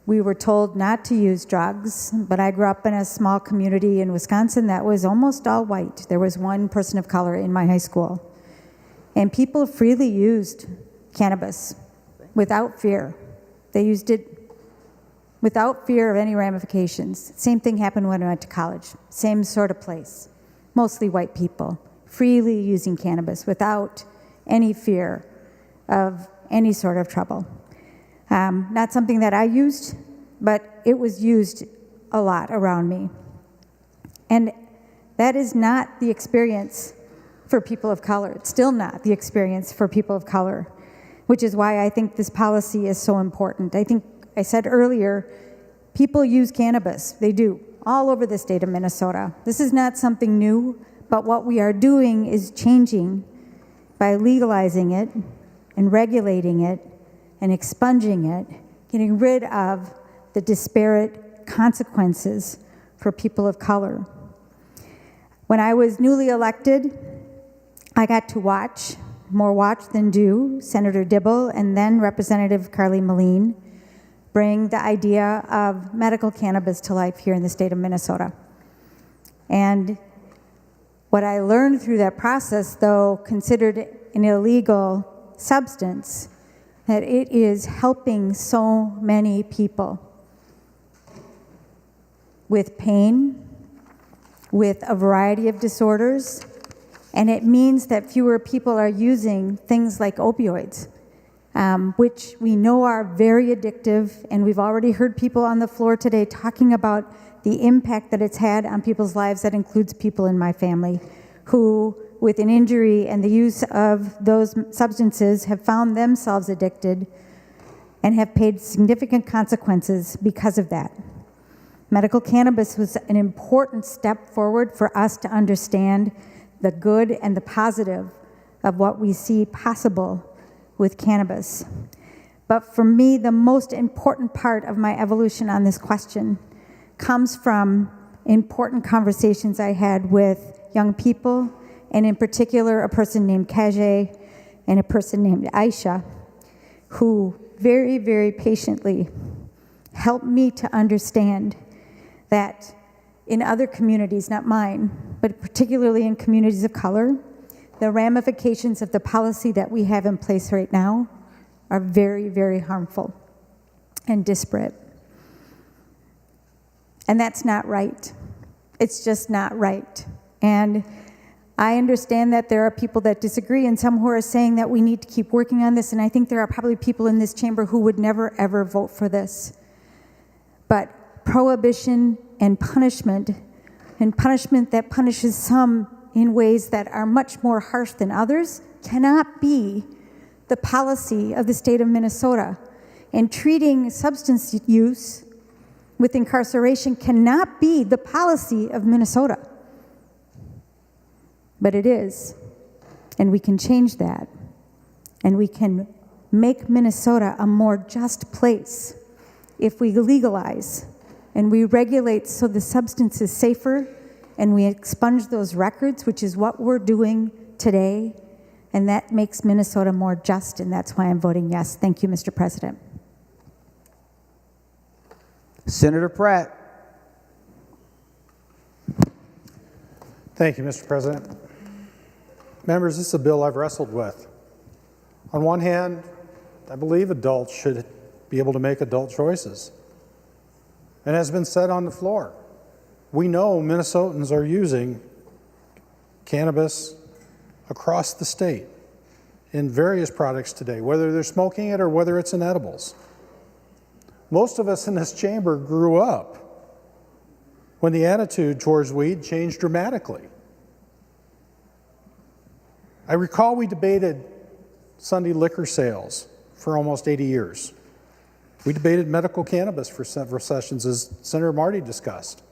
we were told not to use drugs, but I grew up in a small community in Wisconsin that was almost all white. There was one person of color in my high school. And people freely used cannabis without fear. They used it without fear of any ramifications. Same thing happened when I went to college. Same sort of place. Mostly white people, freely using cannabis without any fear of any sort of trouble. Not something that I used, but it was used a lot around me. And that is not the experience for people of color. It's still not the experience for people of color, which is why I think this policy is so important. I think I said earlier, people use cannabis. They do, all over the state of Minnesota. This is not something new, but what we are doing is changing by legalizing it and regulating it and expunging it, getting rid of the disparate consequences for people of color. When I was newly elected, I got to watch, more watch than do, Senator Dibble and then Representative Carly Moline bring the idea of medical cannabis to life here in the state of Minnesota. And what I learned through that process, though considered an illegal substance, that it is helping so many people with pain, with a variety of disorders, and it means that fewer people are using things like opioids, which we know are very addictive, and we've already heard people on the floor today talking about the impact that it's had on people's lives. That includes people in my family who, with an injury and the use of those substances, have found themselves addicted and have paid significant consequences because of that. Medical cannabis was an important step forward for us to understand the good and the positive of what we see possible with cannabis. But for me, the most important part of my evolution on this question comes from important conversations I had with young people, and in particular, a person named Kajay and a person named Aisha, who very, very patiently helped me to understand that in other communities, not mine, but particularly in communities of color, the ramifications of the policy that we have in place right now are very, very harmful and disparate. And that's not right. It's just not right. And I understand that there are people that disagree and some who are saying that we need to keep working on this, and I think there are probably people in this chamber who would never, ever vote for this. But prohibition and punishment that punishes some in ways that are much more harsh than others, cannot be the policy of the state of Minnesota. And treating substance use with incarceration cannot be the policy of Minnesota. But it is, and we can change that. And we can make Minnesota a more just place if we legalize and we regulate so the substance is safer, and we expunge those records, which is what we're doing today, and that makes Minnesota more just, and that's why I'm voting yes. Thank you, Mr. President. Senator Pratt. Thank you, Mr. President. Members, this is a bill I've wrestled with. On one hand, I believe adults should be able to make adult choices. And as has been said on the floor, we know Minnesotans are using cannabis across the state in various products today, whether they're smoking it or whether it's in edibles. Most of us in this chamber grew up when the attitude towards weed changed dramatically. I recall we debated Sunday liquor sales for almost 80 years. We debated medical cannabis for several sessions, as Senator Marty discussed.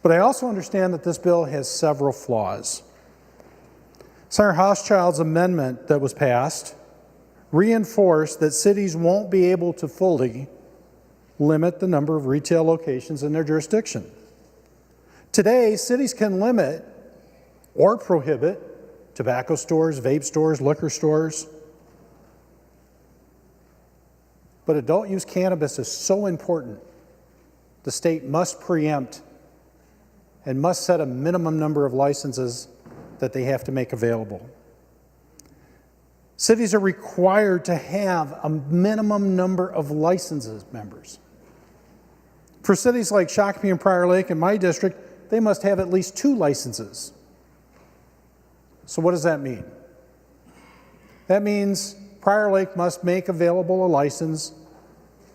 But I also understand that this bill has several flaws. Senator Hochschild's amendment that was passed reinforced that cities won't be able to fully limit the number of retail locations in their jurisdiction. Today, cities can limit or prohibit tobacco stores, vape stores, liquor stores. But adult use cannabis is so important, the state must preempt and must set a minimum number of licenses that they have to make available. Cities are required to have a minimum number of licenses, members. For cities like Shakopee and Prior Lake in my district, they must have at least 2 licenses. So what does that mean? That means Prior Lake must make available a license,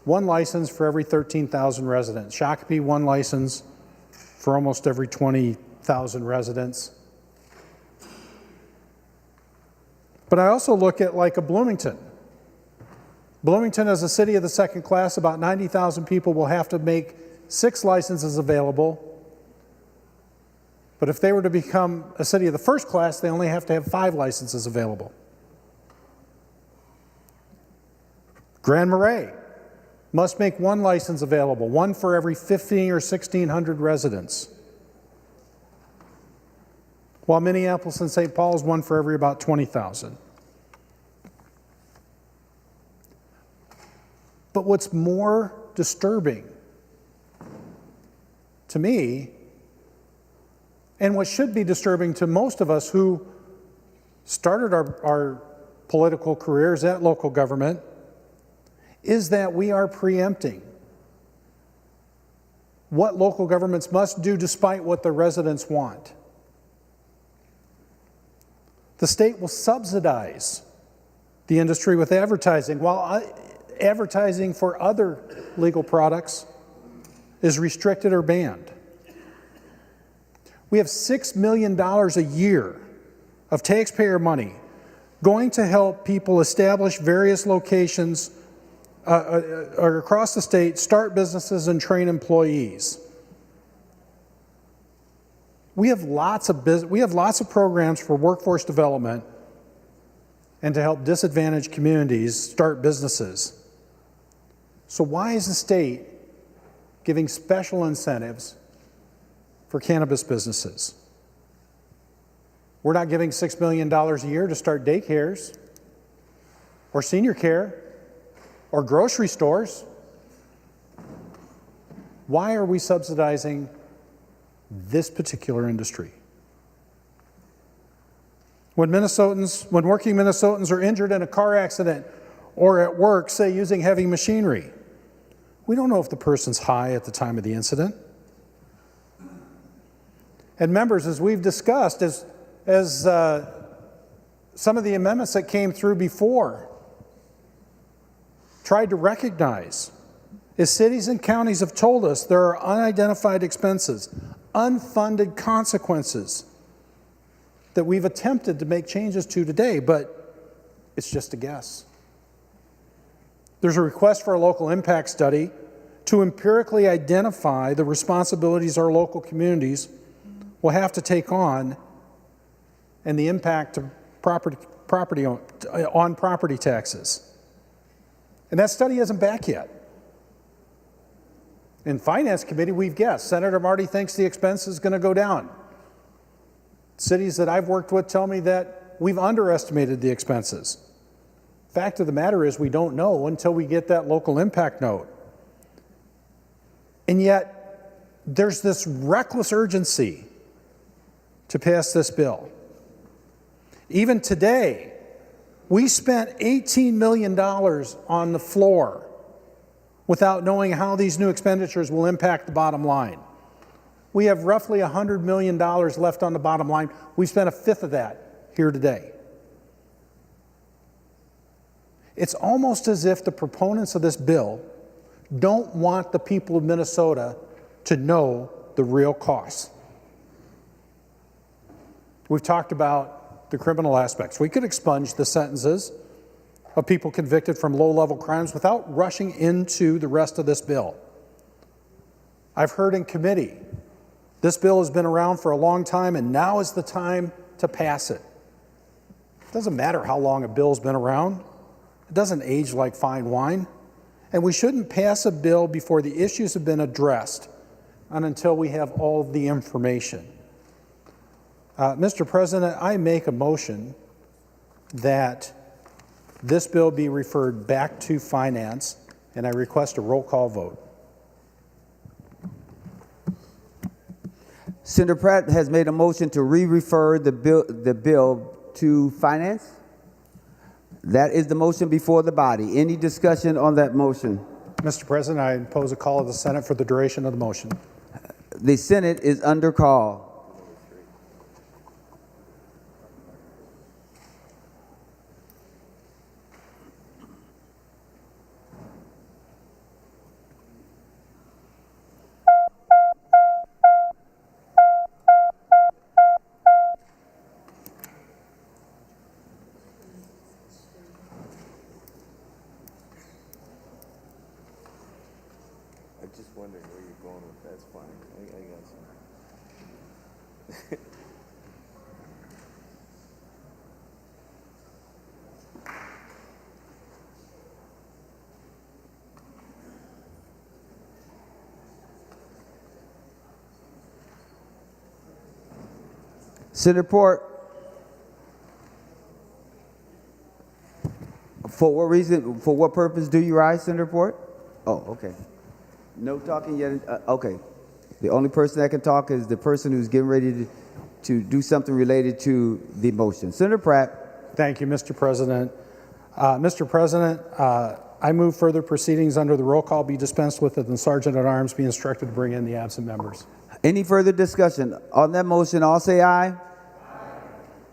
1 license for every 13,000 residents. Shakopee, 1 license for almost every 20,000 residents. But I also look at like a Bloomington. Bloomington, as a city of the second class, about 90,000 people will have to make 6 licenses available. But if they were to become a city of the first class, they only have to have 5 licenses available. Grand Marais must make 1 license available, 1 for every 1,500 or 1,600 residents. While Minneapolis and St. Paul is 1 for every about 20,000. But what's more disturbing to me, and what should be disturbing to most of us who started our political careers at local government, is that we are preempting what local governments must do despite what the residents want. The state will subsidize the industry with advertising, while advertising for other legal products is restricted or banned. We have $6 million a year of taxpayer money going to help people establish various locations across the state, start businesses, and train employees. We have lots of programs for workforce development and to help disadvantaged communities start businesses. So why is the state giving special incentives for cannabis businesses? We're not giving $6 million a year to start daycares or senior care or grocery stores. Why are we subsidizing this particular industry? When working Minnesotans are injured in a car accident or at work, say using heavy machinery, we don't know if the person's high at the time of the incident. And members, as we've discussed, as some of the amendments that came through before tried to recognize, as cities and counties have told us, there are unidentified expenses, unfunded consequences that we've attempted to make changes to today, but it's just a guess. There's a request for a local impact study to empirically identify the responsibilities our local communities will have to take on and the impact of on property taxes. And that study isn't back yet. In Finance Committee, we've guessed. Senator Marty thinks the expense is going to go down. Cities that I've worked with tell me that we've underestimated the expenses. Fact of the matter is we don't know until we get that local impact note. And yet, there's this reckless urgency to pass this bill. Even today, we spent $18 million on the floor without knowing how these new expenditures will impact the bottom line. We have roughly $100 million left on the bottom line. We spent a fifth of that here today. It's almost as if the proponents of this bill don't want the people of Minnesota to know the real costs. We've talked about the criminal aspects. We could expunge the sentences of people convicted from low-level crimes without rushing into the rest of this bill. I've heard in committee, this bill has been around for a long time and now is the time to pass it. It doesn't matter how long a bill's been around. It doesn't age like fine wine. And we shouldn't pass a bill before the issues have been addressed and until we have all of the information. Mr. President, I make a motion that this bill be referred back to Finance, and I request a roll call vote. Senator Pratt has made a motion to re-refer the bill to Finance. That is the motion before the body. Any discussion on that motion? Mr. President, I impose a call of the Senate for the duration of the motion. The Senate is under call. Just wondering where you're going with that. That's fine. I got some. Senator Port, for what reason, for what purpose do you rise, Senator Port? Oh, okay. No talking yet. Okay. The only person that can talk is the person who's getting ready to do something related to the motion. Senator Pratt. Thank you, Mr. President. Mr. President, I move further proceedings under the roll call be dispensed with and the Sergeant at Arms be instructed to bring in the absent members. Any further discussion? On that motion, all say aye.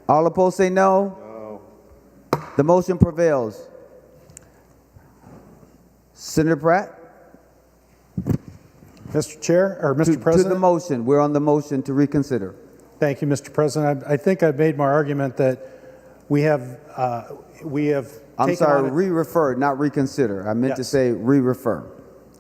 All opposed say no. The motion prevails. Senator Pratt? Mr. Chair, or Mr. To President. the motion. We're on the motion to reconsider. Thank you, Mr. President. I think I've made my argument that we have I'm taken sorry, on it. re-refer, not reconsider. I meant to Yes. say re-refer.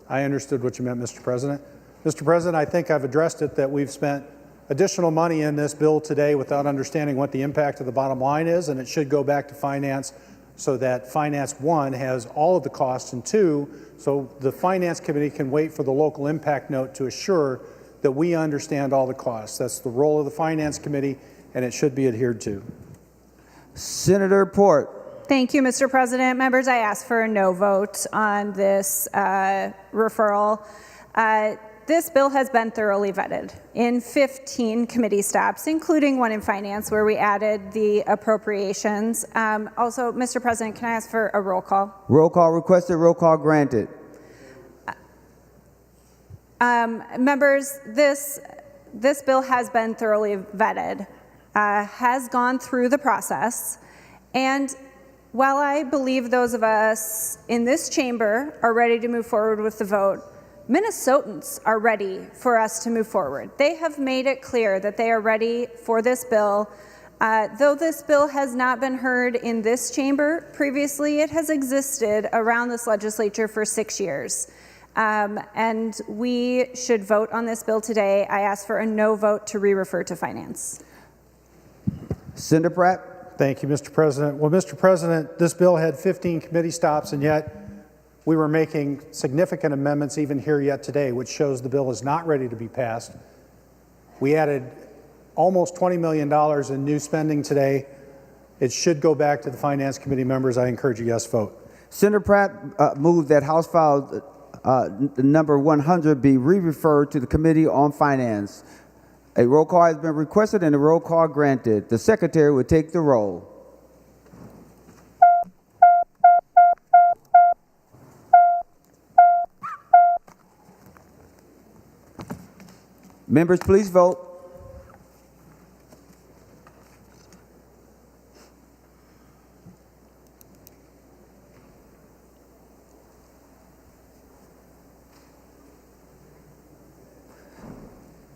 I understood what you meant, Mr. President. Mr. President, I think I've addressed it that we've spent additional money in this bill today without understanding what the impact of the bottom line is, and it should go back to Finance so that Finance, one, has all of the costs, and two, so the Finance Committee can wait for the local impact note to assure that we understand all the costs. That's the role of the Finance Committee, and it should be adhered to. Senator Port. Thank you, Mr. President. Members, I ask for a no vote on this referral. This bill has been thoroughly vetted in 15 committee stops, including one in Finance where we added the appropriations. Also, Mr. President, can I ask for a roll call? Roll call requested, roll call granted. Members, this bill has been thoroughly vetted, has gone through the process, and while I believe those of us in this chamber are ready to move forward with the vote, Minnesotans are ready for us to move forward. They have made it clear that they are ready for this bill. Though this bill has not been heard in this chamber previously, it has existed around this legislature for 6 years. And we should vote on this bill today. I ask for a no vote to re-refer to Finance. Senator Pratt. Thank you, Mr. President. Well, Mr. President, this bill had 15 committee stops, and yet we were making significant amendments even here yet today, which shows the bill is not ready to be passed. We added almost $20 million in new spending today. It should go back to the Finance Committee members. I encourage a yes vote. Senator Pratt moved that House File number 100 be re-referred to the Committee on Finance. A roll call has been requested and a roll call granted. The Secretary will take the roll. Members, please vote.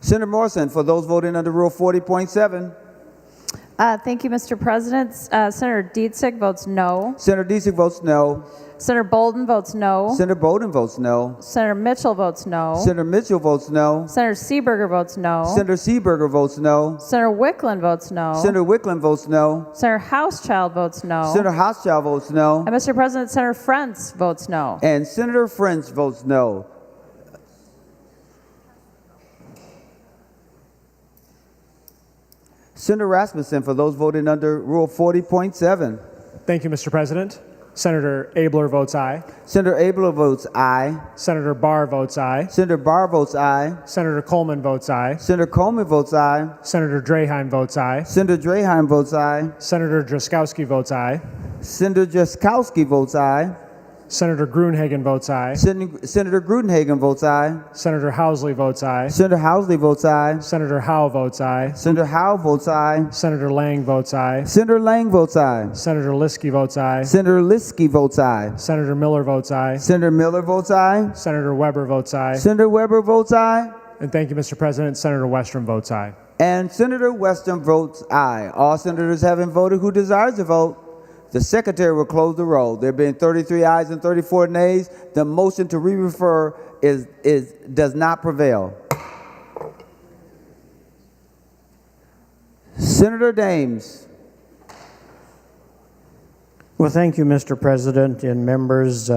Senator Morrison, for those voting under Rule 40.7. Thank you, Mr. President. Senator Dietzig votes no. Senator Dietzig votes no. Senator Bolden votes no. Senator Bolden votes no. Senator Mitchell votes no. Senator Mitchell votes no. Senator Seeberger votes no. Senator Seeberger votes no. Senator Wickland votes no. Senator Wickland votes no. Senator Hauschild votes no. Senator Hauschild votes no. And Mr. President, Senator Frentz votes no. And Senator Frentz votes no. Senator Rasmussen, for those voting under Rule 40.7. Thank you, Mr. President. Senator Abler votes aye. Senator Abler votes aye. Senator Barr votes aye. Senator Barr votes aye. Senator Coleman votes aye. Senator Coleman votes aye. Senator Draheim votes aye. Senator Draheim votes aye. Senator Drazkowski votes aye. Senator Drazkowski votes aye. Senator Gruenhagen votes aye. Senator Gruenhagen votes aye. Senator Housley votes aye. Senator Housley votes aye. Senator Howe votes aye. Senator Howe votes aye. Senator Lang votes aye. Senator Lang votes aye. Senator Liskey votes aye. Senator Liskey votes aye. Senator Miller votes aye. Senator Miller votes aye. Senator Weber votes aye. Senator Weber votes aye. And thank you, Mr. President. Senator Westrom votes aye. And Senator Westrom votes aye. All senators having voted who desires to vote, the Secretary will close the roll. There being 33 ayes and 34 nays, the motion to re-refer does not prevail. Senator Dames. Well, thank you, Mr. President and members.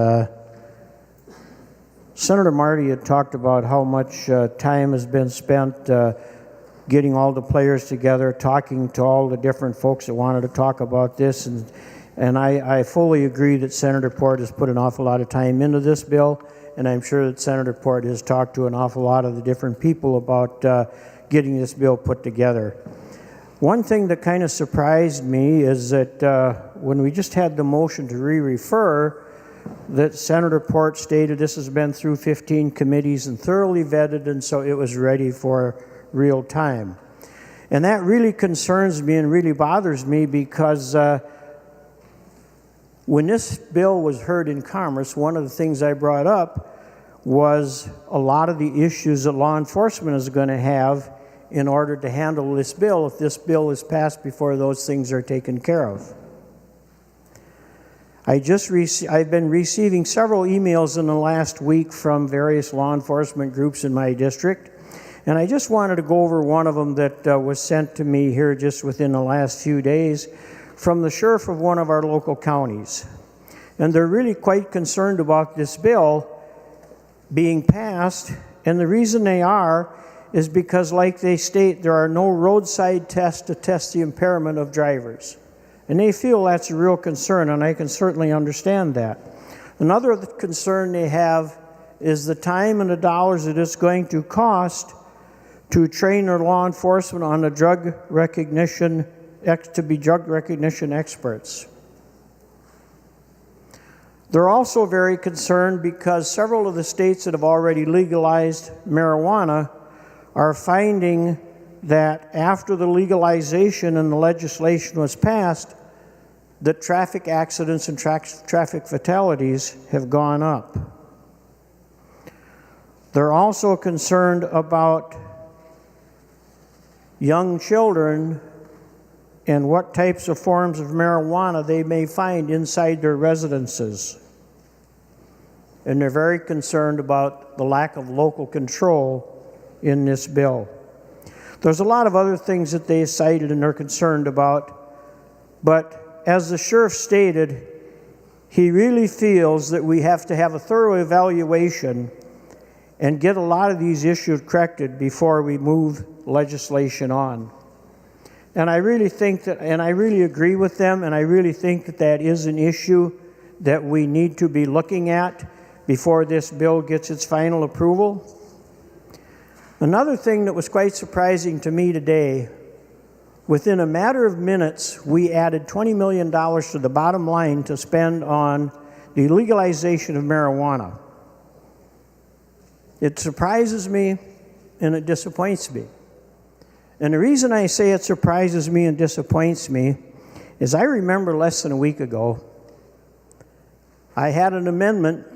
Senator Marty had talked about how much time has been spent getting all the players together, talking to all the different folks that wanted to talk about this, and I fully agree that Senator Port has put an awful lot of time into this bill, and I'm sure that Senator Port has talked to an awful lot of the different people about getting this bill put together. One thing that kind of surprised me is that when we just had the motion to re-refer, that Senator Port stated this has been through 15 committees and thoroughly vetted, and so it was ready for real time. And that really concerns me and really bothers me because when this bill was heard in Commerce, one of the things I brought up was a lot of the issues that law enforcement is going to have in order to handle this bill if this bill is passed before those things are taken care of. I've been receiving several emails in the last week from various law enforcement groups in my district, and I just wanted to go over one of them that was sent to me here just within the last few days from the sheriff of one of our local counties. And they're really quite concerned about this bill being passed, and the reason they are is because, like they state, there are no roadside tests to test the impairment of drivers. And they feel that's a real concern, and I can certainly understand that. Another concern they have is the time and the dollars that it's going to cost to train their law enforcement on the drug recognition, to be drug recognition experts. They're also very concerned because several of the states that have already legalized marijuana are finding that after the legalization and the legislation was passed, that traffic accidents and traffic fatalities have gone up. They're also concerned about young children and what types of forms of marijuana they may find inside their residences. And they're very concerned about the lack of local control in this bill. There's a lot of other things that they cited and they're concerned about, but as the sheriff stated, he really feels that we have to have a thorough evaluation and get a lot of these issues corrected before we move legislation on. And I really think that, and I really agree with them, and I really think that that is an issue that we need to be looking at before this bill gets its final approval. Another thing that was quite surprising to me today, within a matter of minutes, we added $20 million to the bottom line to spend on the legalization of marijuana. It surprises me and it disappoints me. And the reason I say it surprises me and disappoints me is I remember less than a week ago, I had an amendment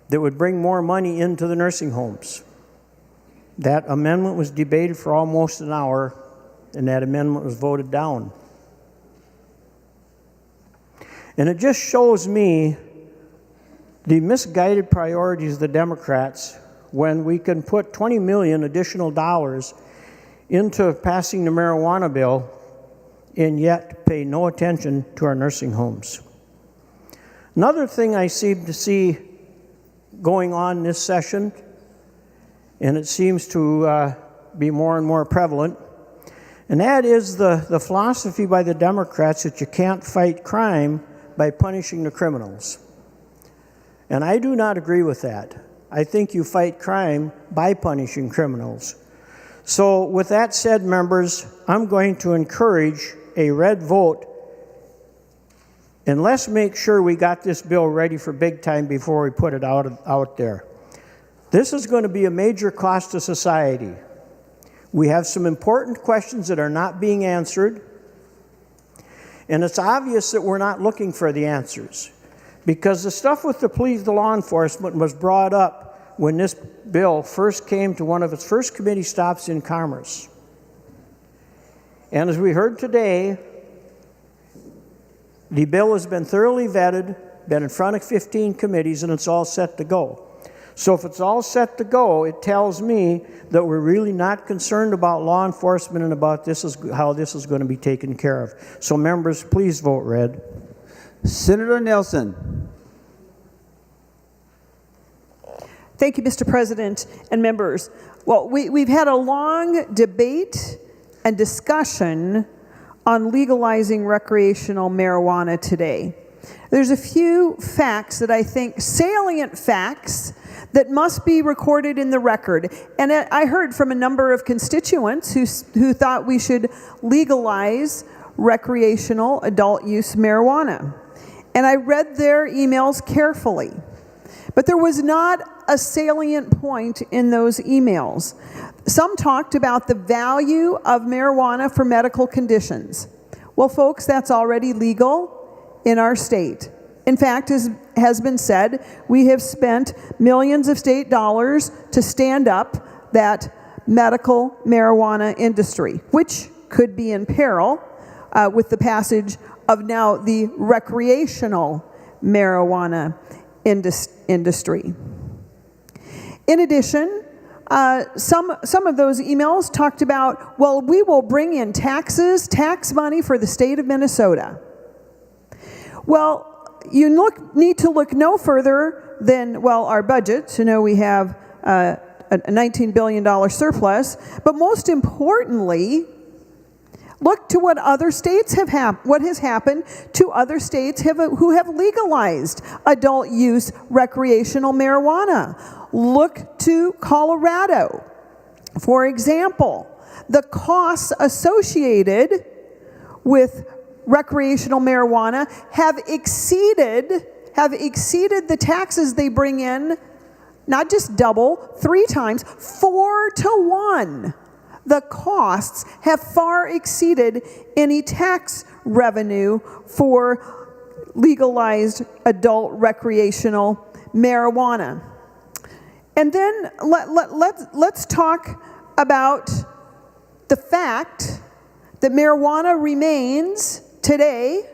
that would bring more money into the nursing homes. That amendment was debated for almost an hour, and that amendment was voted down. And it just shows me the misguided priorities of the Democrats when we can put $20 million additional dollars into passing the marijuana bill and yet pay no attention to our nursing homes. Another thing I seem to see going on this session, and it seems to be more and more prevalent, and that is the philosophy by the Democrats that you can't fight crime by punishing the criminals. And I do not agree with that. I think you fight crime by punishing criminals. So with that said, members, I'm going to encourage a red vote, and let's make sure we got this bill ready for big time before we put it out there. This is going to be a major cost to society. We have some important questions that are not being answered, and it's obvious that we're not looking for the answers, because the stuff with the law enforcement was brought up when this bill first came to one of its first committee stops in Commerce. And as we heard today, the bill has been thoroughly vetted, been in front of 15 committees, and it's all set to go. So if it's all set to go, it tells me that we're really not concerned about law enforcement and about how this is going to be taken care of. So members, please vote red. Senator Nelson. Thank you, Mr. President and members. Well, we've had a long debate and discussion on legalizing recreational marijuana today. There's a few facts that I think, salient facts, that must be recorded in the record. And I heard from a number of constituents who thought we should legalize recreational adult use marijuana. and I read their emails carefully. But there was not a salient point in those emails. Some talked about the value of marijuana for medical conditions. Well, folks, that's already legal in our state. In fact, as has been said, we have spent millions of state dollars to stand up that medical marijuana industry, which could be in peril with the passage of now the recreational marijuana industry. In addition, some of those emails talked about, well, we will bring in tax money for the state of Minnesota. Well, you need to look no further than, well, our budget to know we have a $19 billion surplus, but most importantly, look to what other states what has happened to other states who have legalized adult use recreational marijuana. Look to Colorado. For example, the costs associated with recreational marijuana have exceeded the taxes they bring in, not just double, 3 times, 4 to 1. The costs have far exceeded any tax revenue for legalized adult recreational marijuana. And then let's talk about the fact that marijuana remains today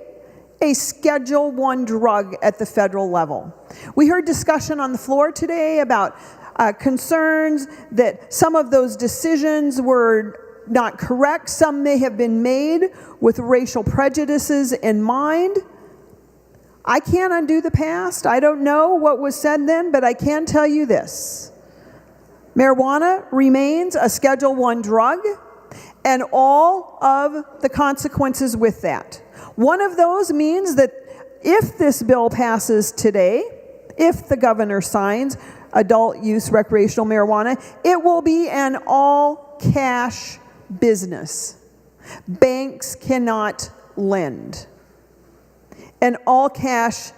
a Schedule I drug at the federal level. We heard discussion on the floor today about concerns that some of those decisions were not correct. Some may have been made with racial prejudices in mind. I can't undo the past. I don't know what was said then, but I can tell you this. Marijuana remains a Schedule I drug, and all of the consequences with that. One of those means that if this bill passes today, if the governor signs adult use recreational marijuana, it will be an all-cash business. Banks cannot lend. An all-cash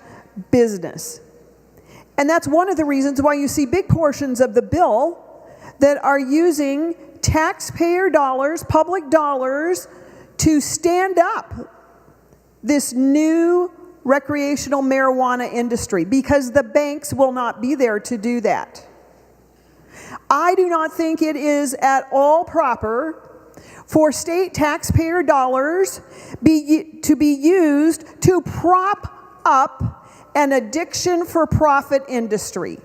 business. And that's one of the reasons why you see big portions of the bill that are using taxpayer dollars, public dollars, to stand up this new recreational marijuana industry, because the banks will not be there to do that. I do not think it is at all proper for state taxpayer dollars to be used to prop up an addiction for profit industry.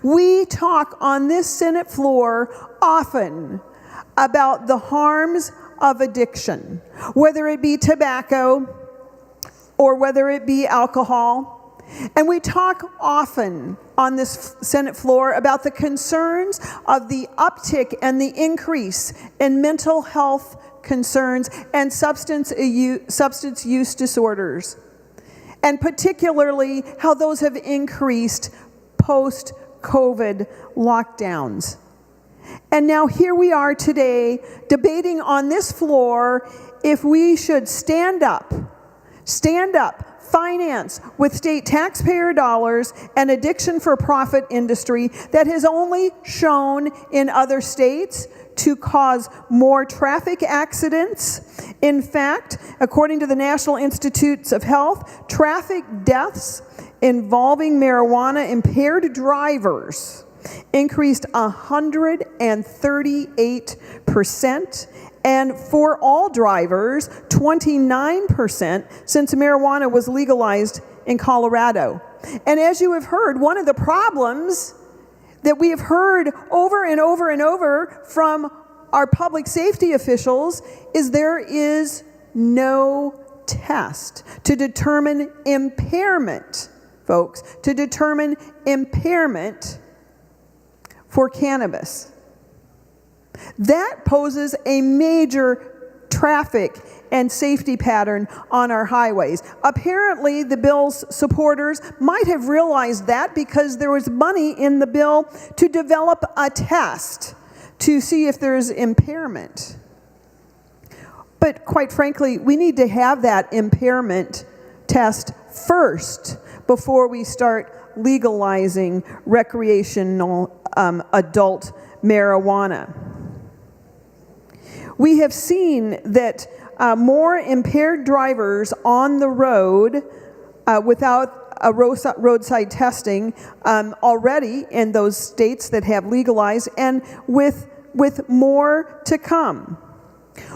We talk on this Senate floor often about the harms of addiction, whether it be tobacco or whether it be alcohol. And we talk often on this Senate floor about the concerns of the uptick and the increase in mental health concerns and substance use disorders, and particularly how those have increased post-COVID lockdowns. And now here we are today debating on this floor if we should stand up, finance with state taxpayer dollars an addiction for profit industry that has only shown in other states to cause more traffic accidents. In fact, according to the National Institutes of Health, traffic deaths involving marijuana impaired drivers increased 138%, and for all drivers, 29% since marijuana was legalized in Colorado. And as you have heard, one of the problems that we have heard over and over and over from our public safety officials is there is no test to determine impairment, folks, to determine impairment for cannabis. That poses a major traffic and safety pattern on our highways. Apparently, the bill's supporters might have realized that because there was money in the bill to develop a test to see if there's impairment. But quite frankly, we need to have that impairment test first before we start legalizing recreational adult marijuana. We have seen that more impaired drivers on the road without a roadside testing already in those states that have legalized, and with more to come.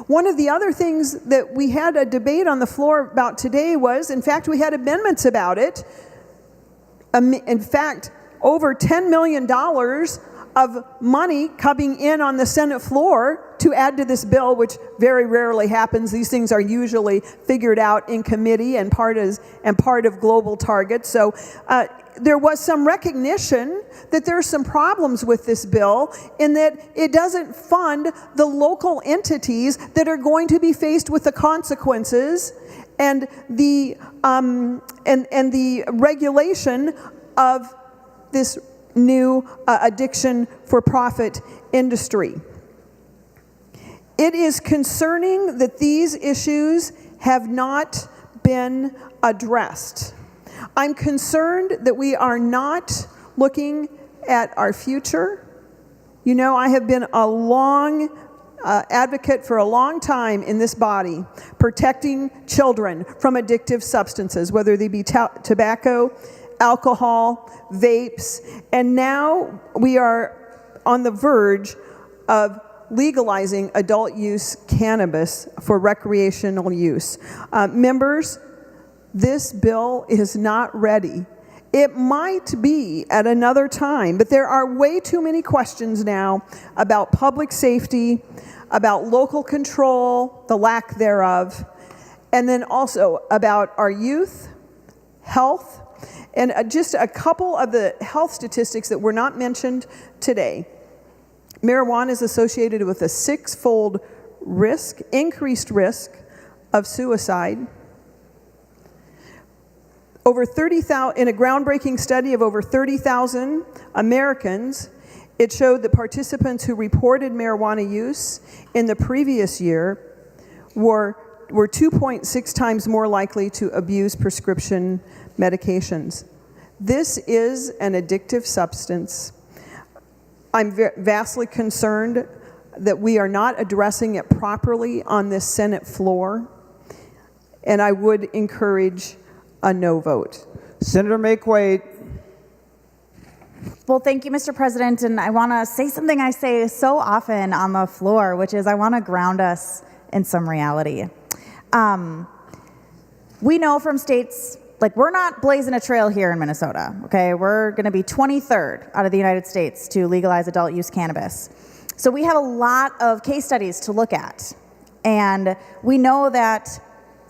One of the other things that we had a debate on the floor about today was, in fact, we had amendments about it. In fact, over $10 million of money coming in on the Senate floor to add to this bill, which very rarely happens. These things are usually figured out in committee and part of global targets. So there was some recognition that there are some problems with this bill in that it doesn't fund the local entities that are going to be faced with the consequences and the regulation of this new addiction for profit industry. It is concerning that these issues have not been addressed. I'm concerned that we are not looking at our future. You know, I have been a long advocate for a long time in this body, protecting children from addictive substances, whether they be tobacco, alcohol, vapes, and now we are on the verge of legalizing adult use cannabis for recreational use. Members, this bill is not ready. It might be at another time, but there are way too many questions now about public safety, about local control, the lack thereof, and then also about our youth, health, and just a couple of the health statistics that were not mentioned today. Marijuana is associated with a 6-fold increased risk of suicide. Over 30,000, in a groundbreaking study of over 30,000 Americans, it showed that participants who reported marijuana use in the previous year were 2.6 times more likely to abuse prescription medications. This is an addictive substance. I'm vastly concerned that we are not addressing it properly on this Senate floor, and I would encourage a no vote. Senator McQuaid. Well, thank you, Mr. President, and I want to say something I say so often on the floor, which is I want to ground us in some reality. We know from states, like we're not blazing a trail here in Minnesota, okay? We're going to be 23rd out of the United States to legalize adult use cannabis. So we have a lot of case studies to look at. And we know that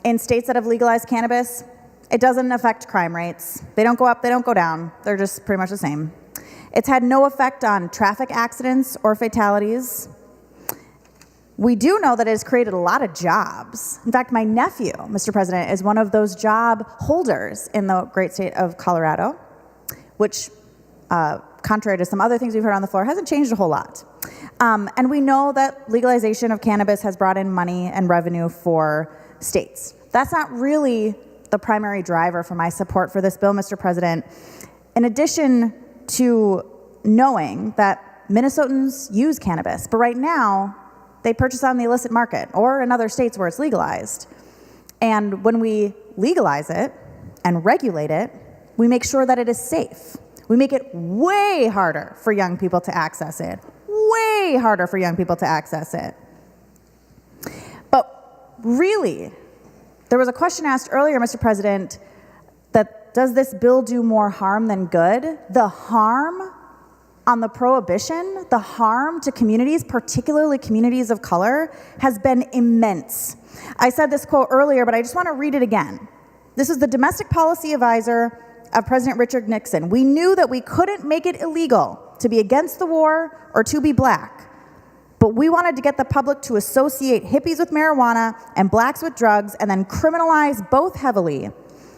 in states that have legalized cannabis, it doesn't affect crime rates. They don't go up, they don't go down. They're just pretty much the same. It's had no effect on traffic accidents or fatalities. We do know that it has created a lot of jobs. In fact, my nephew, Mr. President, is one of those job holders in the great state of Colorado, which, contrary to some other things we've heard on the floor, hasn't changed a whole lot. And we know that legalization of cannabis has brought in money and revenue for states. That's not really the primary driver for my support for this bill, Mr. President. In addition to knowing that Minnesotans use cannabis, but right now, they purchase on the illicit market or in other states where it's legalized. And when we legalize it and regulate it, we make sure that it is safe. We make it way harder for young people to access it. Way harder for young people to access it. But really, there was a question asked earlier, Mr. President, that does this bill do more harm than good? The harm on the prohibition, the harm to communities, particularly communities of color, has been immense. I said this quote earlier, but I just want to read it again. This is the domestic policy advisor of President Richard Nixon. We knew that we couldn't make it illegal to be against the war or to be black, but we wanted to get the public to associate hippies with marijuana and blacks with drugs and then criminalize both heavily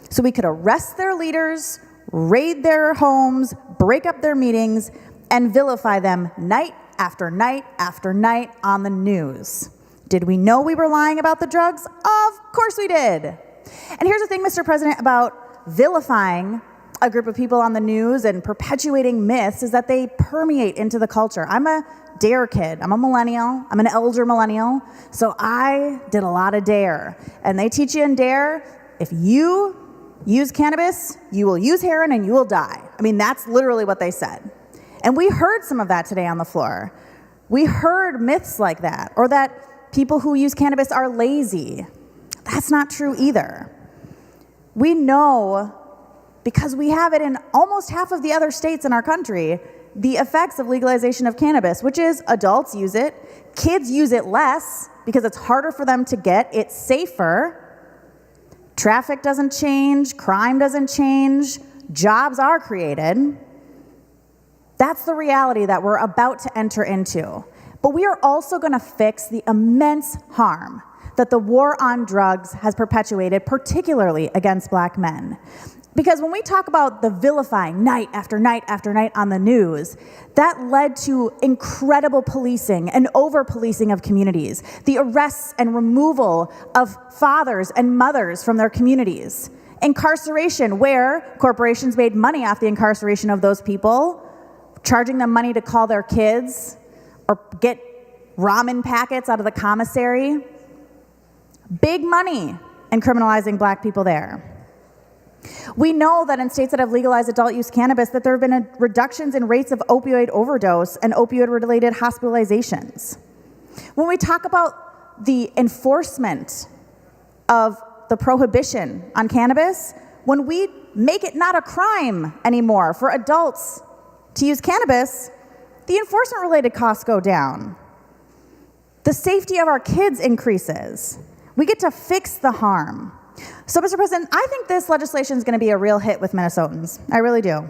so we could arrest their leaders, raid their homes, break up their meetings, and vilify them night after night after night on the news. Did we know we were lying about the drugs? Of course we did. And here's the thing, Mr. President, about vilifying a group of people on the news and perpetuating myths is that they permeate into the culture. I'm a DARE kid. I'm a millennial. I'm an elder millennial. So I did a lot of DARE. And they teach you in DARE, if you use cannabis, you will use heroin and you will die. I mean, that's literally what they said. And we heard some of that today on the floor. We heard myths like that, or that people who use cannabis are lazy. That's not true either. We know, because we have it in almost half of the other states in our country, the effects of legalization of cannabis, which is adults use it, kids use it less because it's harder for them to get, it's safer, traffic doesn't change, crime doesn't change, jobs are created. That's the reality that we're about to enter into. But we are also going to fix the immense harm that the war on drugs has perpetuated, particularly against black men. Because when we talk about the vilifying night after night after night on the news, that led to incredible policing and over-policing of communities, the arrests and removal of fathers and mothers from their communities, incarceration where corporations made money off the incarceration of those people, charging them money to call their kids or get ramen packets out of the commissary. Big money in criminalizing black people there. We know that in states that have legalized adult use cannabis that there have been reductions in rates of opioid overdose and opioid-related hospitalizations. When we talk about the enforcement of the prohibition on cannabis, when we make it not a crime anymore for adults to use cannabis, the enforcement-related costs go down. The safety of our kids increases. We get to fix the harm. So, Mr. President, I think this legislation is going to be a real hit with Minnesotans. I really do.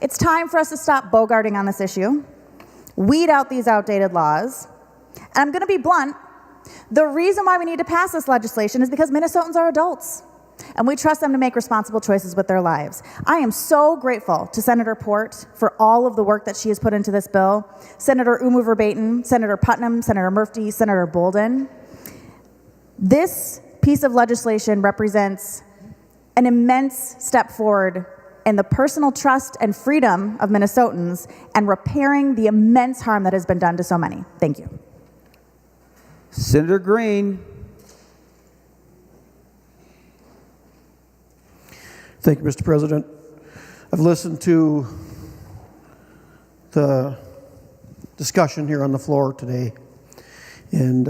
It's time for us to stop bogarting on this issue, weed out these outdated laws, and I'm going to be blunt. The reason why we need to pass this legislation is because Minnesotans are adults, and we trust them to make responsible choices with their lives. I am so grateful to Senator Port for all of the work that she has put into this bill, Senator Umu Verbatim, Senator Putnam, Senator Murphy, Senator Bolden. This piece of legislation represents an immense step forward in the personal trust and freedom of Minnesotans and repairing the immense harm that has been done to so many. Thank you. Senator Green. Thank you, Mr. President. I've listened to the discussion here on the floor today, and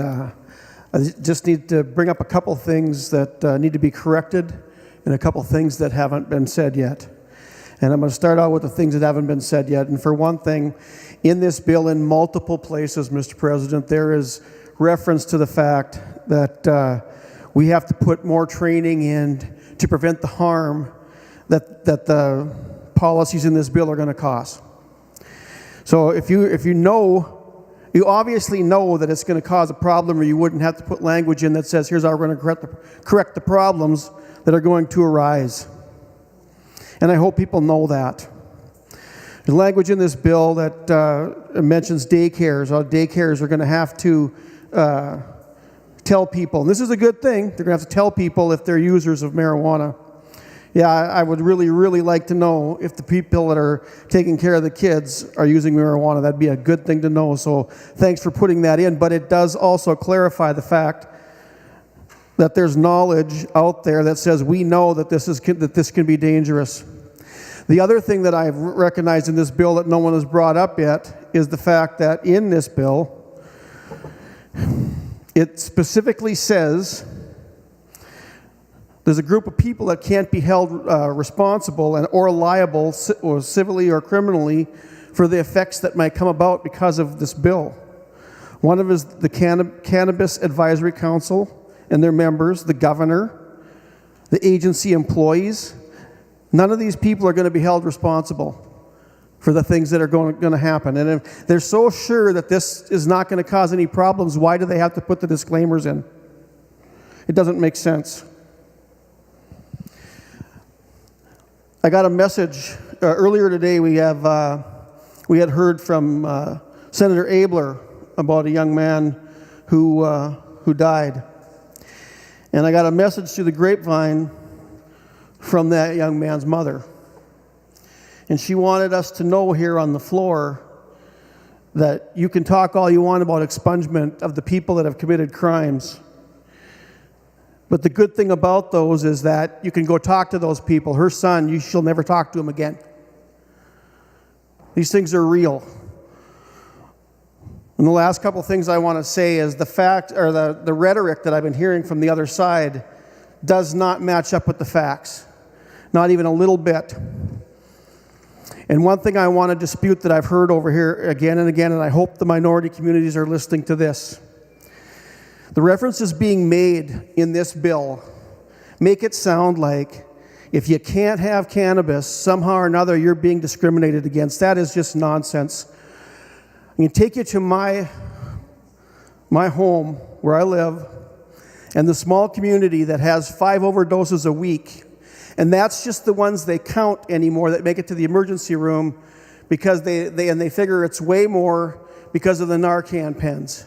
I just need to bring up a couple things that need to be corrected and a couple things that haven't been said yet. And I'm going to start out with the things that haven't been said yet. And for one thing, in this bill, in multiple places, Mr. President, there is reference to the fact that we have to put more training in to prevent the harm that the policies in this bill are going to cause. So if you know, you obviously know that it's going to cause a problem, or you wouldn't have to put language in that says, here's how we're going to correct the problems that are going to arise. And I hope people know that. There's language in this bill that mentions daycares. How daycares are going to have to tell people, and this is a good thing, they're going to have to tell people if they're users of marijuana. Yeah, I would really, really like to know if the people that are taking care of the kids are using marijuana. That'd be a good thing to know. So thanks for putting that in. But it does also clarify the fact that there's knowledge out there that says we know that this can be dangerous. The other thing that I've recognized in this bill that no one has brought up yet is the fact that in this bill, it specifically says there's a group of people that can't be held responsible or liable or civilly or criminally for the effects that might come about because of this bill. One of them is the Cannabis Advisory Council and their members, the governor, the agency employees. None of these people are going to be held responsible for the things that are going to happen. And if they're so sure that this is not going to cause any problems, why do they have to put the disclaimers in? It doesn't make sense. I got a message earlier today. We had heard from Senator Abler about a young man who died, and I got a message through the grapevine from that young man's mother. And she wanted us to know here on the floor that you can talk all you want about expungement of the people that have committed crimes. But the good thing about those is that you can go talk to those people. Her son, she'll never talk to him again. These things are real. And the last couple things I want to say is the fact, or the rhetoric that I've been hearing from the other side does not match up with the facts. Not even a little bit. And one thing I want to dispute that I've heard over here again and again, and I hope the minority communities are listening to this. The references being made in this bill make it sound like if you can't have cannabis, somehow or another you're being discriminated against. That is just nonsense. I can take you to my home where I live and the small community that has 5 overdoses a week. And that's just the ones they count anymore that make it to the emergency room because they figure it's way more because of the Narcan pens.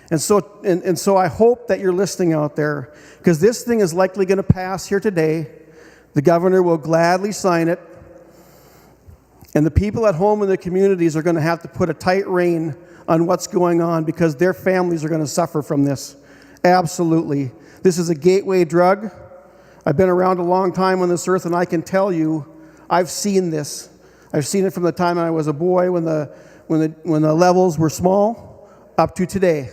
And so I hope that you're listening out there, because this thing is likely going to pass here today. The governor will gladly sign it. And the people at home in the communities are going to have to put a tight rein on what's going on because their families are going to suffer from this. Absolutely. This is a gateway drug. I've been around a long time on this earth, and I can tell you, I've seen this. I've seen it from the time I was a boy when the levels were small up to today.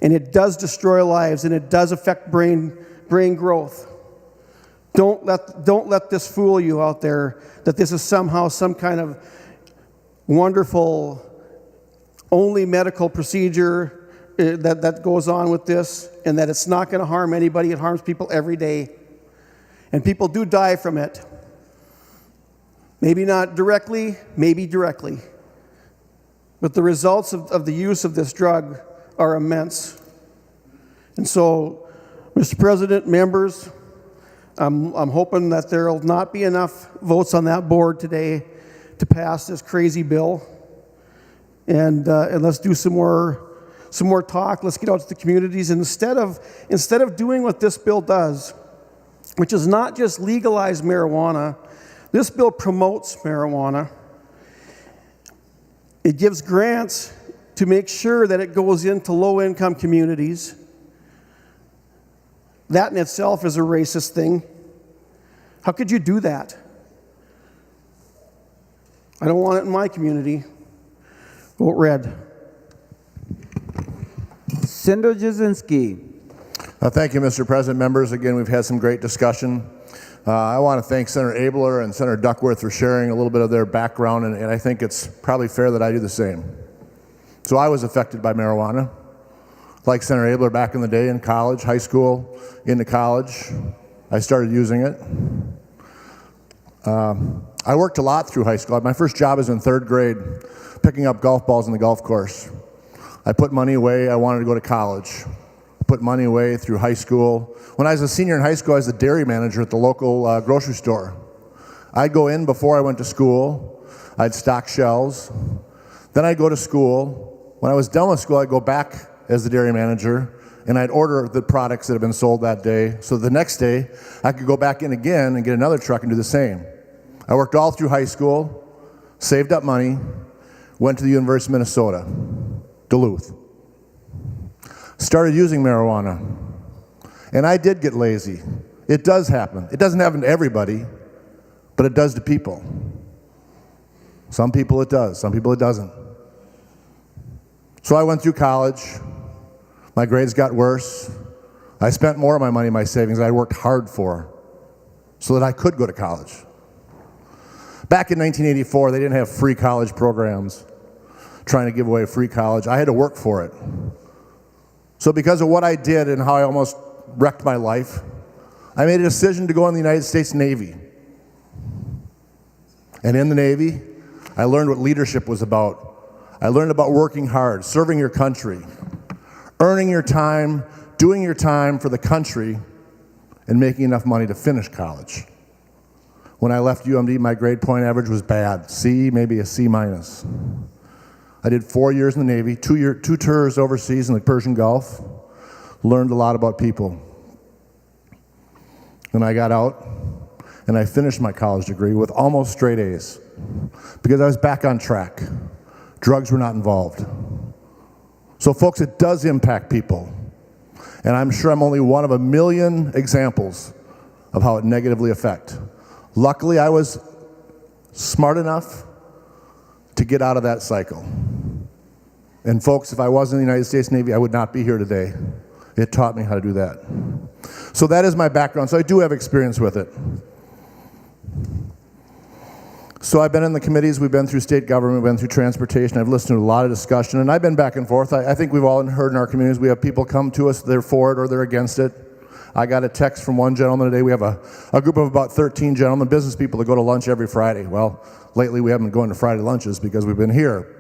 And it does destroy lives, and it does affect brain growth. Don't let this fool you out there that this is somehow some kind of wonderful only medical procedure that goes on with this, and that it's not going to harm anybody. It harms people every day. And people do die from it. Maybe not directly, maybe directly. But the results of the use of this drug are immense. And so, Mr. President, members, I'm hoping that there will not be enough votes on that board today to pass this crazy bill. And let's do some more talk. Let's get out to the communities. And instead of doing what this bill does, which is not just legalize marijuana, this bill promotes marijuana. It gives grants to make sure that it goes into low-income communities. That in itself is a racist thing. How could you do that? I don't want it in my community. Vote red. Senator Jasinski. Thank you, Mr. President. Members, again, we've had some great discussion. I want to thank Senator Abler and Senator Duckworth for sharing a little bit of their background, and I think it's probably fair that I do the same. So I was affected by marijuana. Like Senator Abler back in the day in college, high school, into college, I started using it. I worked a lot through high school. My first job was in 3rd grade, picking up golf balls in the golf course. I put money away. I wanted to go to college. Put money away through high school. When I was a senior in high school, I was the dairy manager at the local grocery store. I'd go in before I went to school. I'd stock shelves. Then I'd go to school. When I was done with school, I'd go back as the dairy manager, and I'd order the products that had been sold that day, so the next day I could go back in again and get another truck and do the same. I worked all through high school, saved up money, went to the University of Minnesota, Duluth. Started using marijuana, and I did get lazy. It does happen. It doesn't happen to everybody, but it does to people. Some people it does, some people it doesn't. So I went through college. My grades got worse. I spent more of my money, my savings I worked hard for so that I could go to college. Back in 1984, they didn't have free college programs trying to give away free college. I had to work for it. So because of what I did and how I almost wrecked my life, I made a decision to go in the United States Navy. And in the Navy, I learned what leadership was about. I learned about working hard, serving your country, earning your time, doing your time for the country, and making enough money to finish college. When I left UMD, my grade point average was bad, C, maybe a C minus. I did 4 years in the Navy, 2 tours overseas in the Persian Gulf, learned a lot about people. And I got out, and I finished my college degree with almost straight A's because I was back on track. Drugs were not involved. So folks, it does impact people. And I'm sure I'm only one of a million examples of how it negatively affects. Luckily, I was smart enough to get out of that cycle. And folks, if I wasn't in the United States Navy, I would not be here today. It taught me how to do that. So that is my background. So I do have experience with it. So I've been in the committees, we've been through state government, we've been through transportation, I've listened to a lot of discussion, and I've been back and forth. I think we've all heard in our communities, we have people come to us, they're for it or they're against it. I got a text from one gentleman today. We have a group of about 13 gentlemen, business people that go to lunch every Friday. Well, lately we haven't been going to Friday lunches because we've been here.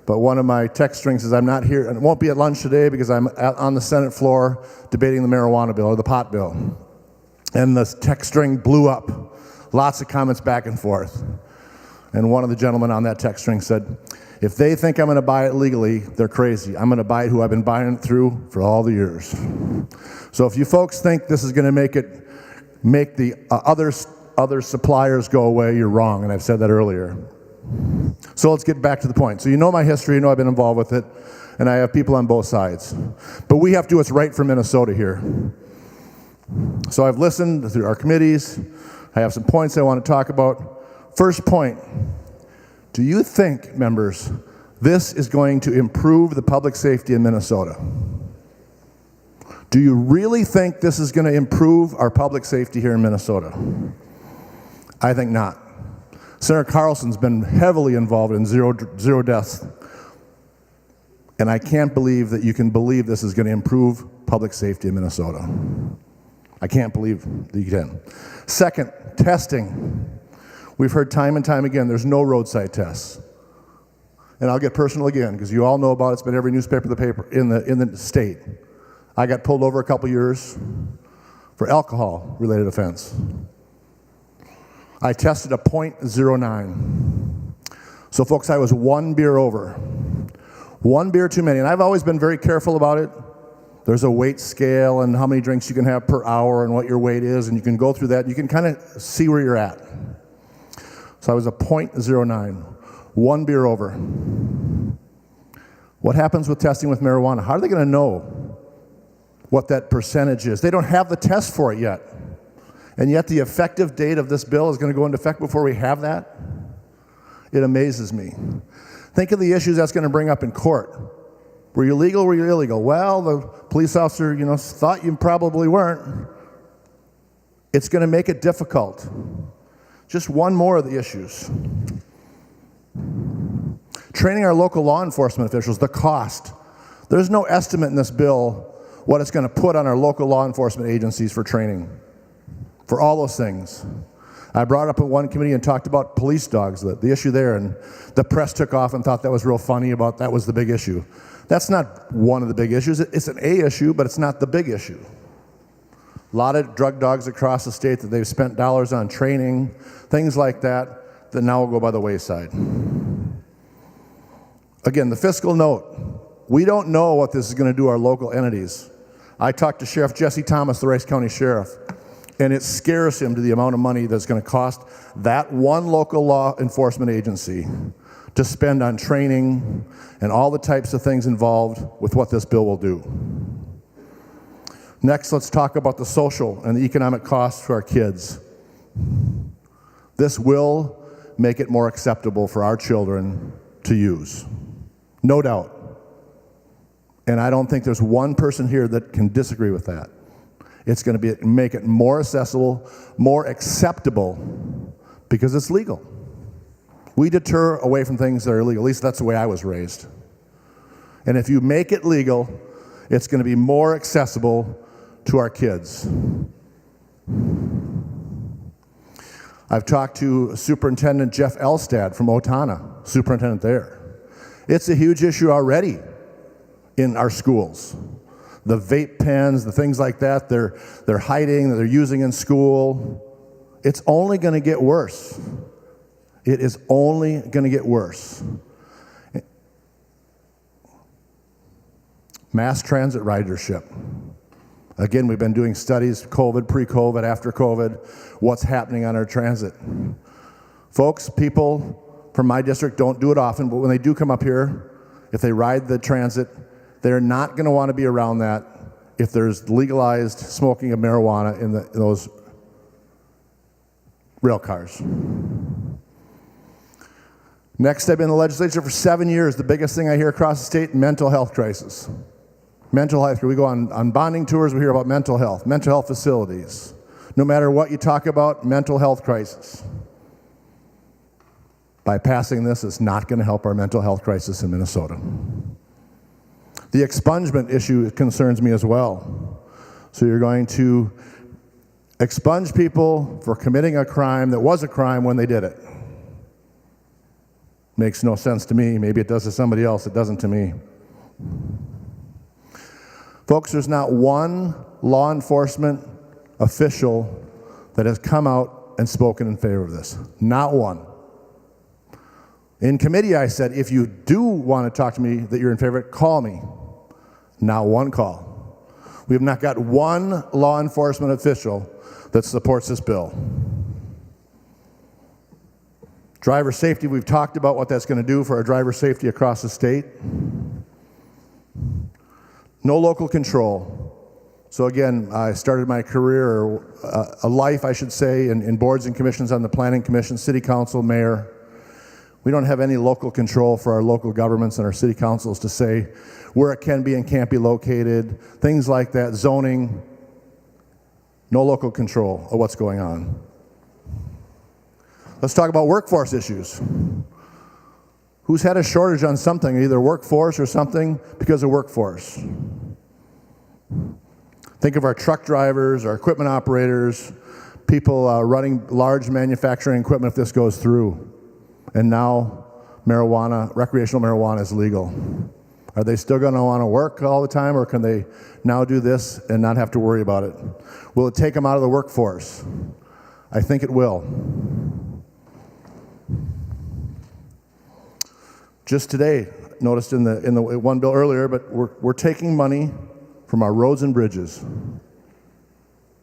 But one of my text strings says, I'm not here, and won't be at lunch today because I'm on the Senate floor debating the marijuana bill or the pot bill. And the text string blew up. Lots of comments back and forth. And one of the gentlemen on that text string said, if they think I'm going to buy it legally, they're crazy. I'm going to buy it who I've been buying it through for all the years. So if you folks think this is going to make the other suppliers go away, you're wrong, and I've said that earlier. So let's get back to the point. So you know my history, you know I've been involved with it, and I have people on both sides. But we have to do what's right for Minnesota here. So I've listened through our committees. I have some points I want to talk about. First point, do you think, members, this is going to improve the public safety in Minnesota? Do you really think this is going to improve our public safety here in Minnesota? I think not. Senator Carlson's been heavily involved in zero deaths, and I can't believe that you can believe this is going to improve public safety in Minnesota. I can't believe that you can. Second, testing. We've heard time and time again, there's no roadside tests. And I'll get personal again, because you all know about it. It's been every newspaper in the state. I got pulled over a couple years for alcohol-related offense. I tested a .09. So folks, I was one beer over. One beer too many. And I've always been very careful about it. There's a weight scale and how many drinks you can have per hour and what your weight is, and you can go through that. You can kind of see where you're at. So I was a .09, one beer over. What happens with testing with marijuana? How are they going to know what that percentage is? They don't have the test for it yet. And yet the effective date of this bill is going to go into effect before we have that? It amazes me. Think of the issues that's going to bring up in court. Were you legal or were you illegal? Well, the police officer, thought you probably weren't. It's going to make it difficult. Just one more of the issues. Training our local law enforcement officials, the cost. There's no estimate in this bill what it's going to put on our local law enforcement agencies for training, for all those things. I brought it up at one committee and talked about police dogs, the issue there, and the press took off and thought that was real funny about that was the big issue. That's not one of the big issues. It's an A issue, but it's not the big issue. A lot of drug dogs across the state that they've spent dollars on training, things like that now will go by the wayside. Again, the fiscal note. We don't know what this is going to do to our local entities. I talked to Sheriff Jesse Thomas, the Rice County Sheriff, and it scares him to the amount of money that's going to cost that one local law enforcement agency to spend on training and all the types of things involved with what this bill will do. Next, let's talk about the social and the economic costs to our kids. This will make it more acceptable for our children to use. No doubt. And I don't think there's one person here that can disagree with that. It's going to make it more accessible, more acceptable, because it's legal. We deter away from things that are illegal. At least that's the way I was raised. And if you make it legal, it's going to be more accessible to our kids. I've talked to Superintendent Jeff Elstad from Otana, superintendent there. It's a huge issue already in our schools. The vape pens, the things like that, they're hiding, that they're using in school. It's only going to get worse. It is only going to get worse. Mass transit ridership. Again, we've been doing studies, COVID, pre-COVID, after COVID, what's happening on our transit. Folks, people from my district don't do it often, but when they do come up here, if they ride the transit, they're not going to want to be around that if there's legalized smoking of marijuana in those rail cars. Next, I've been in the legislature for 7 years. The biggest thing I hear across the state, mental health crisis. Mental health, we go on bonding tours, we hear about mental health facilities. No matter what you talk about, mental health crisis. By passing this, it's not going to help our mental health crisis in Minnesota. The expungement issue concerns me as well. So you're going to expunge people for committing a crime that was a crime when they did it. Makes no sense to me. Maybe it does to somebody else. It doesn't to me. Folks, there's not one law enforcement official that has come out and spoken in favor of this. Not one. In committee, I said, if you do want to talk to me that you're in favor, call me. Not one call. We have not got one law enforcement official that supports this bill. Driver safety, we've talked about what that's going to do for our driver safety across the state. No local control. So again, I started my career, or a life, I should say, in boards and commissions on the planning commission, city council, mayor. We don't have any local control for our local governments and our city councils to say where it can be and can't be located, things like that, zoning. No local control of what's going on. Let's talk about workforce issues. Who's had a shortage on something, either workforce or something because of workforce? Think of our truck drivers, our equipment operators, people running large manufacturing equipment if this goes through. And now marijuana, recreational marijuana is legal. Are they still going to want to work all the time, or can they now do this and not have to worry about it? Will it take them out of the workforce? I think it will. Just today, noticed in the one bill earlier, but we're taking money from our roads and bridges,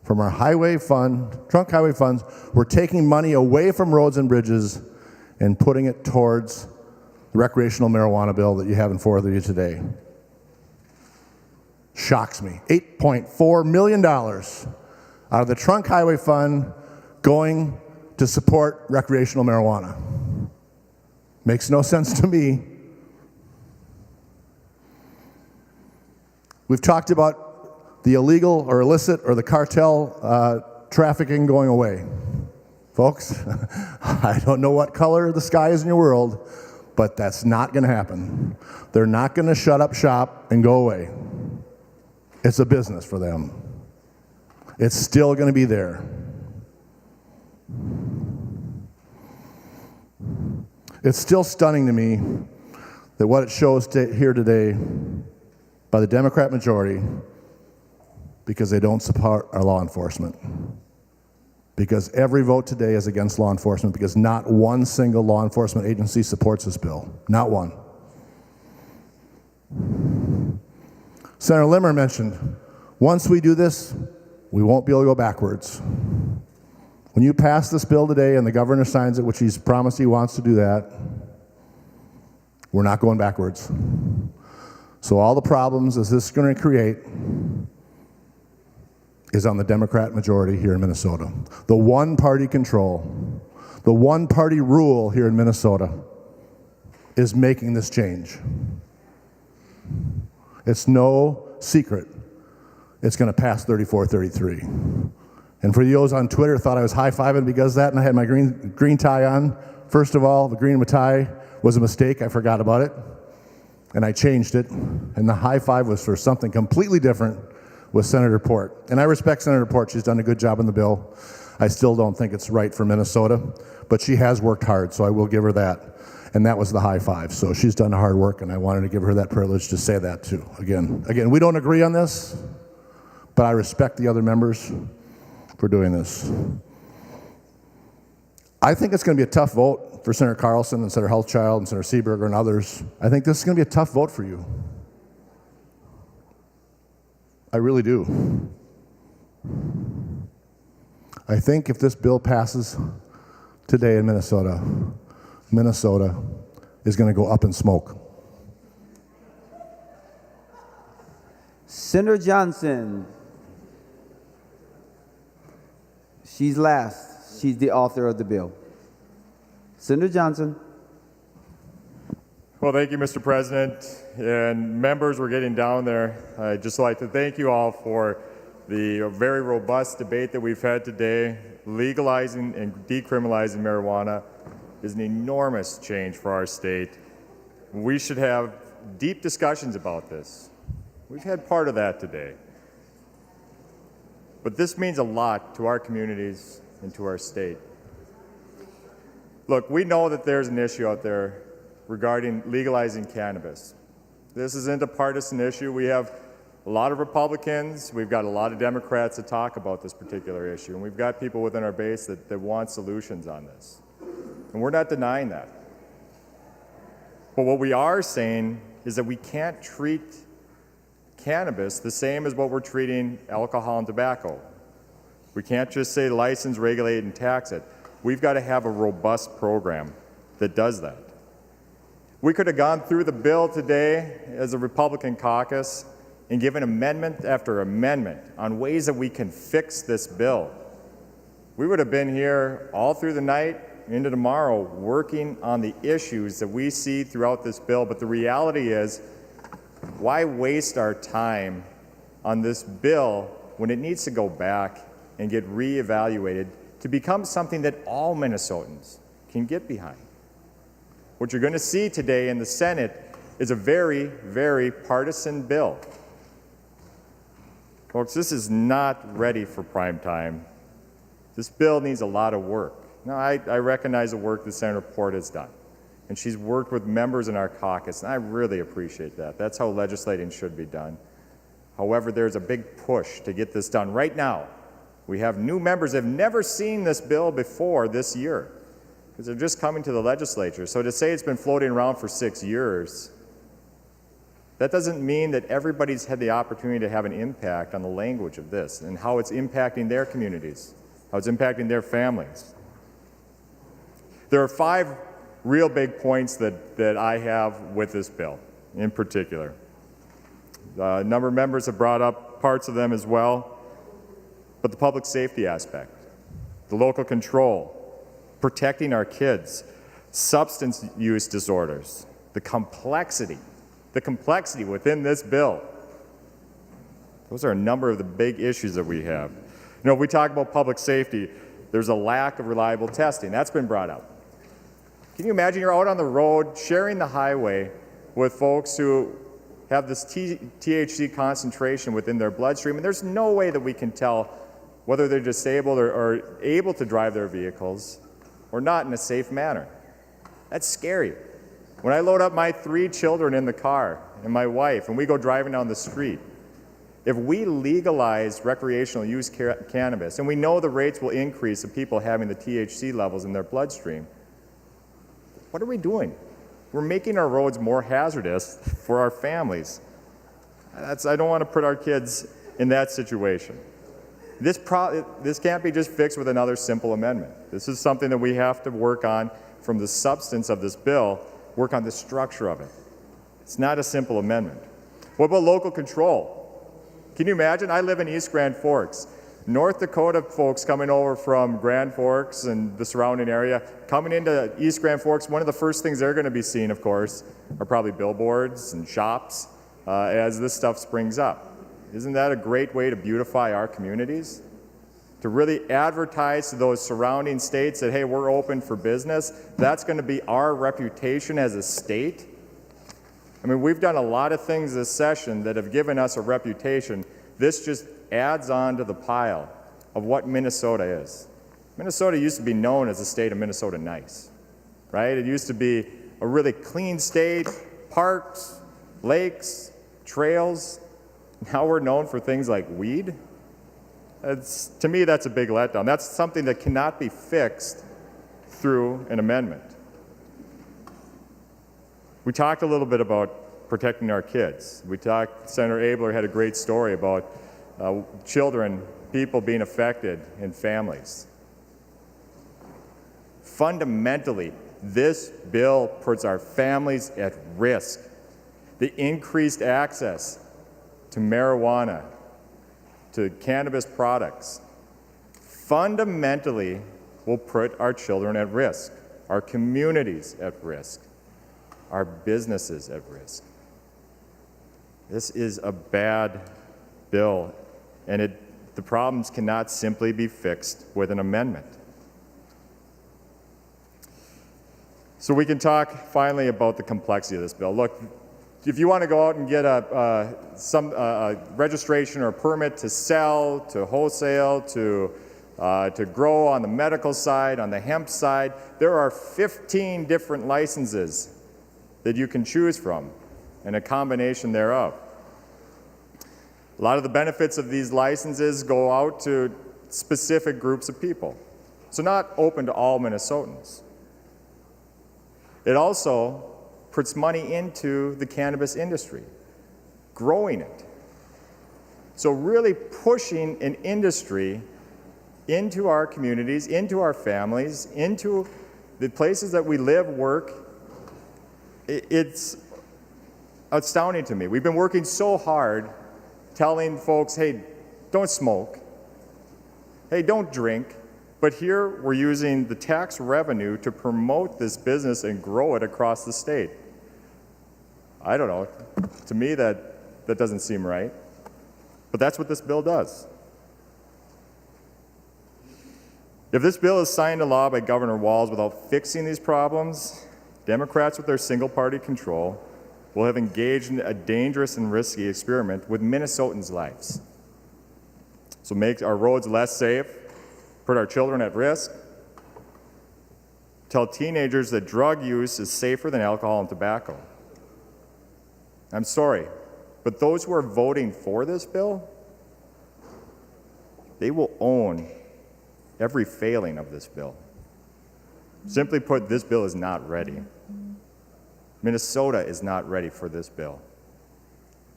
from our highway fund, trunk highway funds. We're taking money away from roads and bridges and putting it towards the recreational marijuana bill that you have in front of you today. Shocks me. $8.4 million out of the trunk highway fund going to support recreational marijuana. Makes no sense to me. We've talked about the illegal or illicit or the cartel trafficking going away. Folks, I don't know what color the sky is in your world, but that's not going to happen. They're not going to shut up shop and go away. It's a business for them. It's still going to be there. It's still stunning to me that what it shows here today by the Democrat majority, because they don't support our law enforcement. Because every vote today is against law enforcement, because not one single law enforcement agency supports this bill. Not one. Senator Limmer mentioned, once we do this, we won't be able to go backwards. When you pass this bill today and the governor signs it, which he's promised he wants to do that, we're not going backwards. So all the problems that this is going to create is on the Democrat majority here in Minnesota. The one-party control, the one-party rule here in Minnesota is making this change. It's no secret it's going to pass 34-33. And for those on Twitter thought I was high-fiving because of that and I had my green tie on, first of all, the green tie was a mistake. I forgot about it. And I changed it. And the high five was for something completely different with Senator Port. And I respect Senator Port. She's done a good job on the bill. I still don't think it's right for Minnesota, but she has worked hard, so I will give her that. And that was the high five. So she's done hard work, and I wanted to give her that privilege to say that too. Again, we don't agree on this, but I respect the other members for doing this. I think it's going to be a tough vote for Senator Carlson and Senator Healthchild and Senator Seeberger and others. I think this is going to be a tough vote for you. I really do. I think if this bill passes today in Minnesota, Minnesota is going to go up in smoke. Senator Johnson. She's last. She's the author of the bill. Senator Johnson. Well, thank you, Mr. President. And members, we're getting down there. I'd just like to thank you all for the very robust debate that we've had today. Legalizing and decriminalizing marijuana is an enormous change for our state. We should have deep discussions about this. We've had part of that today. But this means a lot to our communities and to our state. Look, we know that there's an issue out there regarding legalizing cannabis. This isn't a partisan issue. We have a lot of Republicans, we've got a lot of Democrats that talk about this particular issue, and we've got people within our base that want solutions on this. And we're not denying that. But what we are saying is that we can't treat cannabis the same as what we're treating alcohol and tobacco. We can't just say license, regulate, and tax it. We've got to have a robust program that does that. We could have gone through the bill today as a Republican caucus and given amendment after amendment on ways that we can fix this bill. We would have been here all through the night into tomorrow working on the issues that we see throughout this bill, but the reality is, why waste our time on this bill when it needs to go back and get reevaluated to become something that all Minnesotans can get behind? What you're going to see today in the Senate is a very, very partisan bill. Folks, this is not ready for prime time. This bill needs a lot of work. Now, I recognize the work that Senator Port has done, and she's worked with members in our caucus, and I really appreciate that. That's how legislating should be done. However, there's a big push to get this done right now. We have new members that have never seen this bill before this year, because they're just coming to the legislature. So to say it's been floating around for 6 years, that doesn't mean that everybody's had the opportunity to have an impact on the language of this and how it's impacting their communities, how it's impacting their families. There are 5 real big points that I have with this bill in particular. A number of members have brought up parts of them as well, but the public safety aspect, the local control, protecting our kids, substance use disorders, the complexity within this bill. Those are a number of the big issues that we have. You know, if we talk about public safety, there's a lack of reliable testing. That's been brought up. Can you imagine you're out on the road sharing the highway with folks who have this THC concentration within their bloodstream, and there's no way that we can tell whether they're disabled or able to drive their vehicles or not in a safe manner. That's scary. When I load up my 3 children in the car and my wife, and we go driving down the street, if we legalize recreational use cannabis, and we know the rates will increase of people having the THC levels in their bloodstream, what are we doing? We're making our roads more hazardous for our families. I don't want to put our kids in that situation. This can't be just fixed with another simple amendment. This is something that we have to work on from the substance of this bill, work on the structure of it. It's not a simple amendment. What about local control? Can you imagine? I live in East Grand Forks. North Dakota folks coming over from Grand Forks and the surrounding area, coming into East Grand Forks, one of the first things they're going to be seeing, of course, are probably billboards and shops as this stuff springs up. Isn't that a great way to beautify our communities? To really advertise to those surrounding states that, hey, we're open for business. That's going to be our reputation as a state. I mean, we've done a lot of things this session that have given us a reputation. This just adds on to the pile of what Minnesota is. Minnesota used to be known as the state of Minnesota nice, right? It used to be a really clean state, parks, lakes, trails. Now we're known for things like weed. To me, that's a big letdown. That's something that cannot be fixed through an amendment. We talked a little bit about protecting our kids. Senator Abler had a great story about children people being affected and families. Fundamentally, this bill puts our families at risk. The increased access to marijuana, to cannabis products, fundamentally will put our children at risk, our communities at risk, our businesses at risk. This is a bad bill, and the problems cannot simply be fixed with an amendment. So we can talk finally about the complexity of this bill. Look, if you want to go out and get a registration or a permit to sell, to wholesale, to grow on the medical side, on the hemp side, there are 15 different licenses that you can choose from, and a combination thereof. A lot of the benefits of these licenses go out to specific groups of people, so not open to all Minnesotans. It also puts money into the cannabis industry, growing it. So really pushing an industry into our communities, into our families, into the places that we live, work. It's astounding to me. We've been working so hard telling folks, hey, don't smoke. Hey, don't drink. But here we're using the tax revenue to promote this business and grow it across the state. I don't know. To me, that doesn't seem right. But that's what this bill does. If this bill is signed into law by Governor Walz without fixing these problems, Democrats with their single-party control will have engaged in a dangerous and risky experiment with Minnesotans' lives. So make our roads less safe, put our children at risk, tell teenagers that drug use is safer than alcohol and tobacco. I'm sorry, but those who are voting for this bill, they will own every failing of this bill. Simply put, this bill is not ready. Minnesota is not ready for this bill.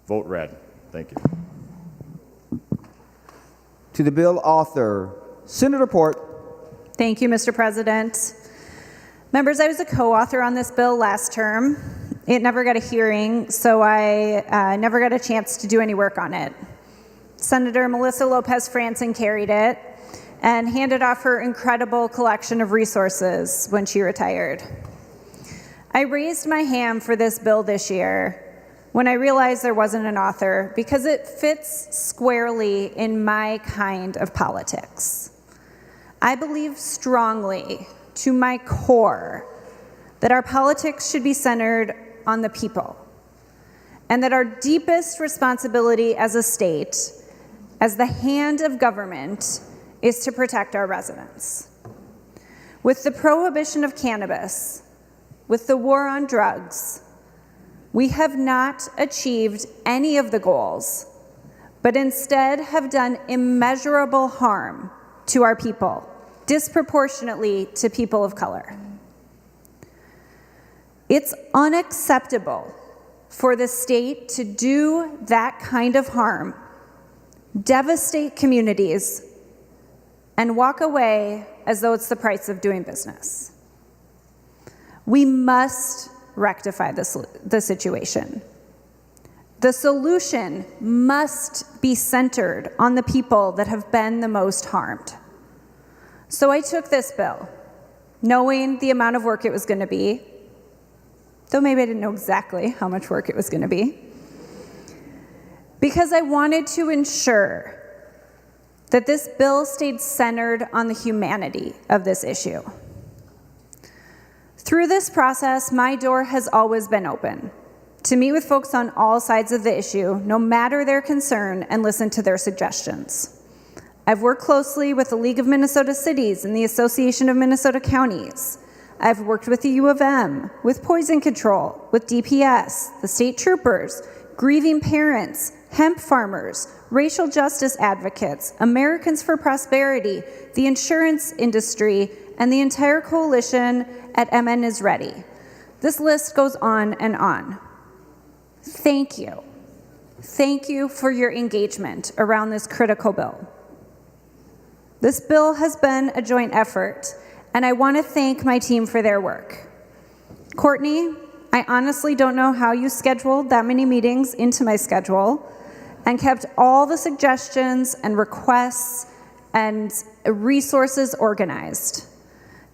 Vote red. Thank you. To the bill author, Senator Port. Thank you, Mr. President. Members, I was a co-author on this bill last term. It never got a hearing, so I never got a chance to do any work on it. Senator Melissa Lopez Franson carried it and handed off her incredible collection of resources when she retired. I raised my hand for this bill this year when I realized there wasn't an author because it fits squarely in my kind of politics. I believe strongly, to my core, that our politics should be centered on the people, and that our deepest responsibility as a state, as the hand of government, is to protect our residents. With the prohibition of cannabis, with the war on drugs, we have not achieved any of the goals, but instead have done immeasurable harm to our people, disproportionately to people of color. It's unacceptable for the state to do that kind of harm, devastate communities, and walk away as though it's the price of doing business. We must rectify the situation. The solution must be centered on the people that have been the most harmed. So I took this bill, knowing the amount of work it was going to be, though maybe I didn't know exactly how much work it was going to be, because I wanted to ensure that this bill stayed centered on the humanity of this issue. Through this process, my door has always been open to meet with folks on all sides of the issue, no matter their concern, and listen to their suggestions. I've worked closely with the League of Minnesota Cities and the Association of Minnesota Counties. I've worked with the U of M, with Poison Control, with DPS, the state troopers, grieving parents, hemp farmers, racial justice advocates, Americans for Prosperity, the insurance industry, and the entire coalition at MN is Ready. This list goes on and on. Thank you. Thank you for your engagement around this critical bill. This bill has been a joint effort, and I want to thank my team for their work. Courtney, I honestly don't know how you scheduled that many meetings into my schedule and kept all the suggestions and requests and resources organized.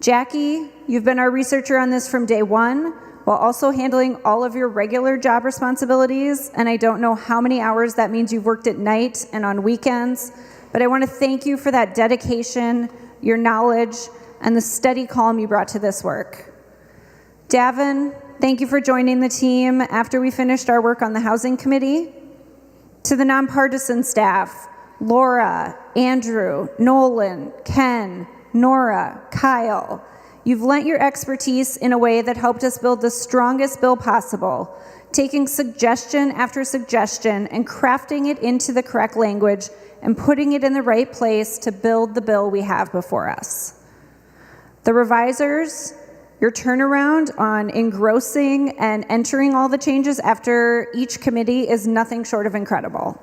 Jackie, you've been our researcher on this from day one, while also handling all of your regular job responsibilities, and I don't know how many hours that means you've worked at night and on weekends, but I want to thank you for that dedication, your knowledge, and the steady calm you brought to this work. Davin, thank you for joining the team after we finished our work on the Housing Committee. To the nonpartisan staff, Laura, Andrew, Nolan, Ken, Nora, Kyle, you've lent your expertise in a way that helped us build the strongest bill possible, taking suggestion after suggestion and crafting it into the correct language and putting it in the right place to build the bill we have before us. The revisers, your turnaround on engrossing and entering all the changes after each committee is nothing short of incredible.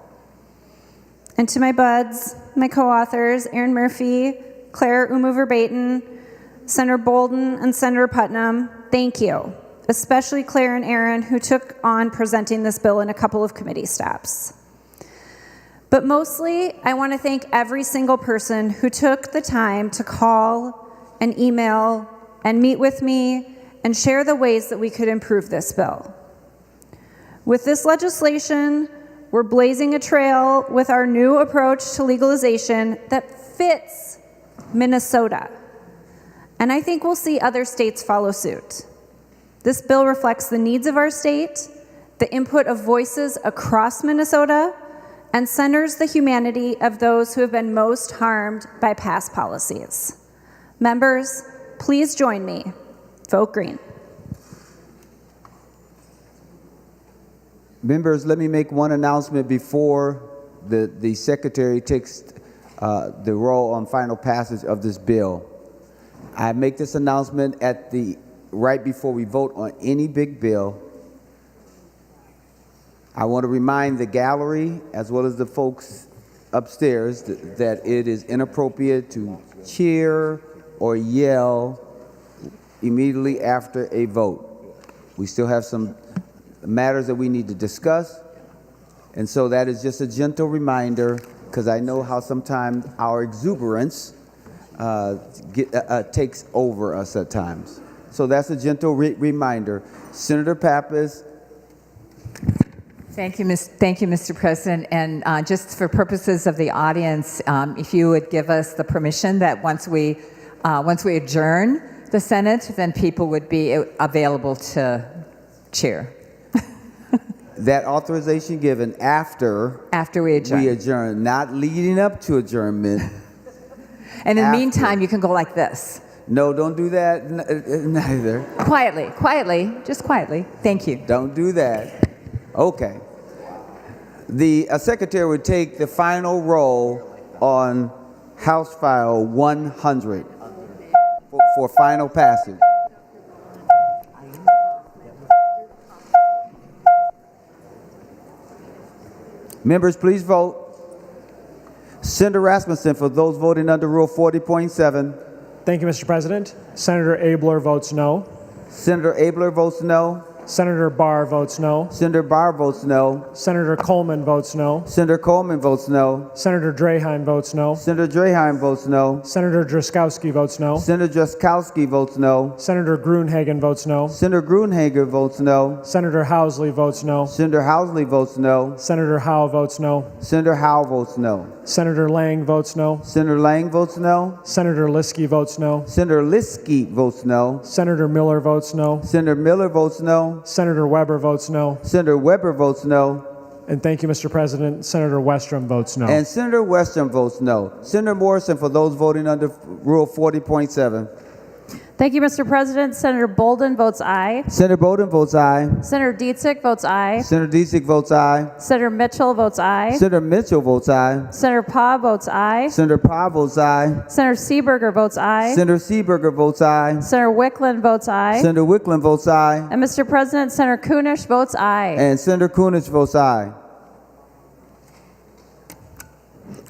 And to my buds, my co-authors, Erin Murphy, Claire Umu-Verbaten, Senator Bolden, and Senator Putnam, thank you, especially Claire and Erin, who took on presenting this bill in a couple of committee stops. But mostly, I want to thank every single person who took the time to call and email and meet with me and share the ways that we could improve this bill. With this legislation, we're blazing a trail with our new approach to legalization that fits Minnesota. And I think we'll see other states follow suit. This bill reflects the needs of our state, the input of voices across Minnesota, and centers the humanity of those who have been most harmed by past policies. Members, please join me. Vote green. Members, let me make one announcement before the secretary takes the role on final passage of this bill. I make this announcement right before we vote on any big bill. I want to remind the gallery, as well as the folks upstairs, that it is inappropriate to cheer or yell immediately after a vote. We still have some matters that we need to discuss, and so that is just a gentle reminder, because I know how sometimes our exuberance takes over us at times. So that's a gentle reminder. Senator Pappas. Thank you, Mr. President. And just for purposes of the audience, if you would give us the permission that once we adjourn the Senate, then people would be available to cheer. That authorization given after we adjourn. Not leading up to adjournment. And in the meantime, you can go like this. No, don't do that neither. Quietly, just quietly. Thank you. Don't do that. Okay. The secretary would take the final roll on House File 100 for final passage. Members, please vote. Senator Rasmussen, for those voting under Rule 40.7. Thank you, Mr. President. Senator Abler votes no. Senator Abler votes no. Senator Barr votes no. Senator Barr votes no. Senator Coleman votes no. Senator Coleman votes no. Senator Draheim votes no. Senator Draheim votes no. Senator Drazkowski votes no. Senator Drazkowski votes no. Senator Gruenhagen votes no. Senator Gruenhagen votes no. Senator Housley votes no. Senator Housley votes no. Senator Howe votes no. Senator Howe votes no. Senator Lang votes no. Senator Lang votes no. Senator Liskey votes no. Senator Liskey votes no. Senator Miller votes no. Senator Miller votes no. Senator Weber votes no. Senator Weber votes no. And thank you, Mr. President. Senator Westrom votes no. And Senator Westrom votes no. Senator Morrison, for those voting under Rule 40.7. Thank you, Mr. President. Senator Bolden votes aye. Senator Bolden votes aye. Senator Dietzig votes aye. Senator Dietzig votes aye. Senator Mitchell votes aye. Senator Mitchell votes aye. Senator Pah votes aye. Senator Pah votes aye. Senator Seeberger votes aye. Senator Seeberger votes aye. Senator Wicklund votes aye. Senator Wicklund votes aye. And Mr. President, Senator Kunish votes aye. And Senator Kunish votes aye.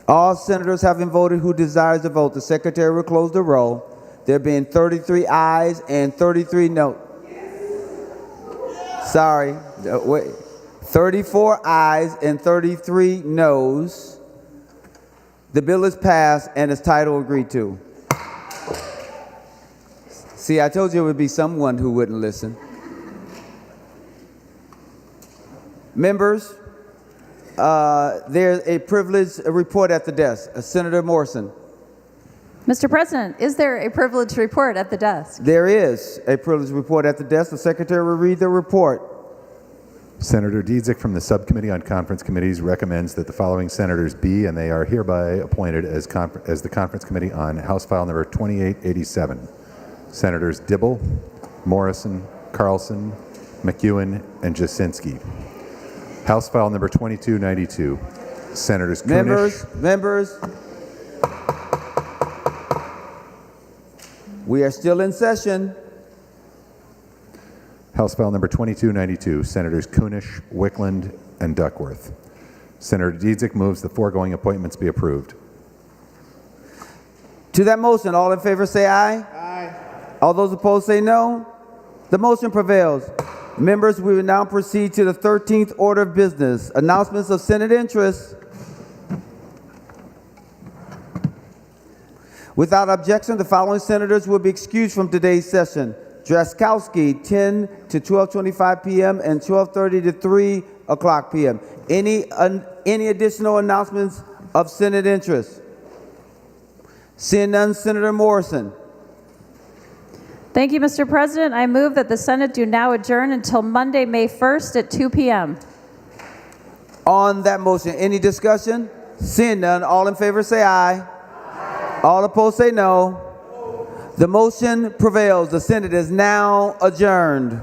All senators having voted who desires to vote, the secretary will close the roll. There being 33 ayes and 33 no. Sorry, wait. 34 ayes and 33 noes. The bill is passed and its title agreed to. See, I told you it would be someone who wouldn't listen. Members, there's a privileged report at the desk. Senator Morrison. Mr. President, is there a privileged report at the desk? There is a privileged report at the desk. The secretary will read the report. Senator Dietzick from the Subcommittee on Conference Committees recommends that the following senators be, and they are hereby appointed as the Conference Committee on House File Number 2887. Senators Dibble, Morrison, Carlson, McEwen, and Jasinski. House File Number 2292. Senators Kunish. Members. We are still in session. House File Number 2292, Senators Kunish, Wickland, and Duckworth. Senator Dietzick moves the foregoing appointments be approved. To that motion, all in favor say aye. Aye. All those opposed say no. The motion prevails. Members, we will now proceed to the 13th order of business, announcements of Senate interest. Without objection, the following senators will be excused from today's session. Drazkowski, 10 to 12:25 p.m. and 12:30 to 3 o'clock p.m. Any additional announcements of Senate interest? Seeing none, Senator Morrison. Thank you, Mr. President. I move that the Senate do now adjourn until Monday, May 1st at 2 p.m. On that motion, any discussion? Seeing none, all in favor say aye. Aye. All opposed say no. The motion prevails. The Senate is now adjourned.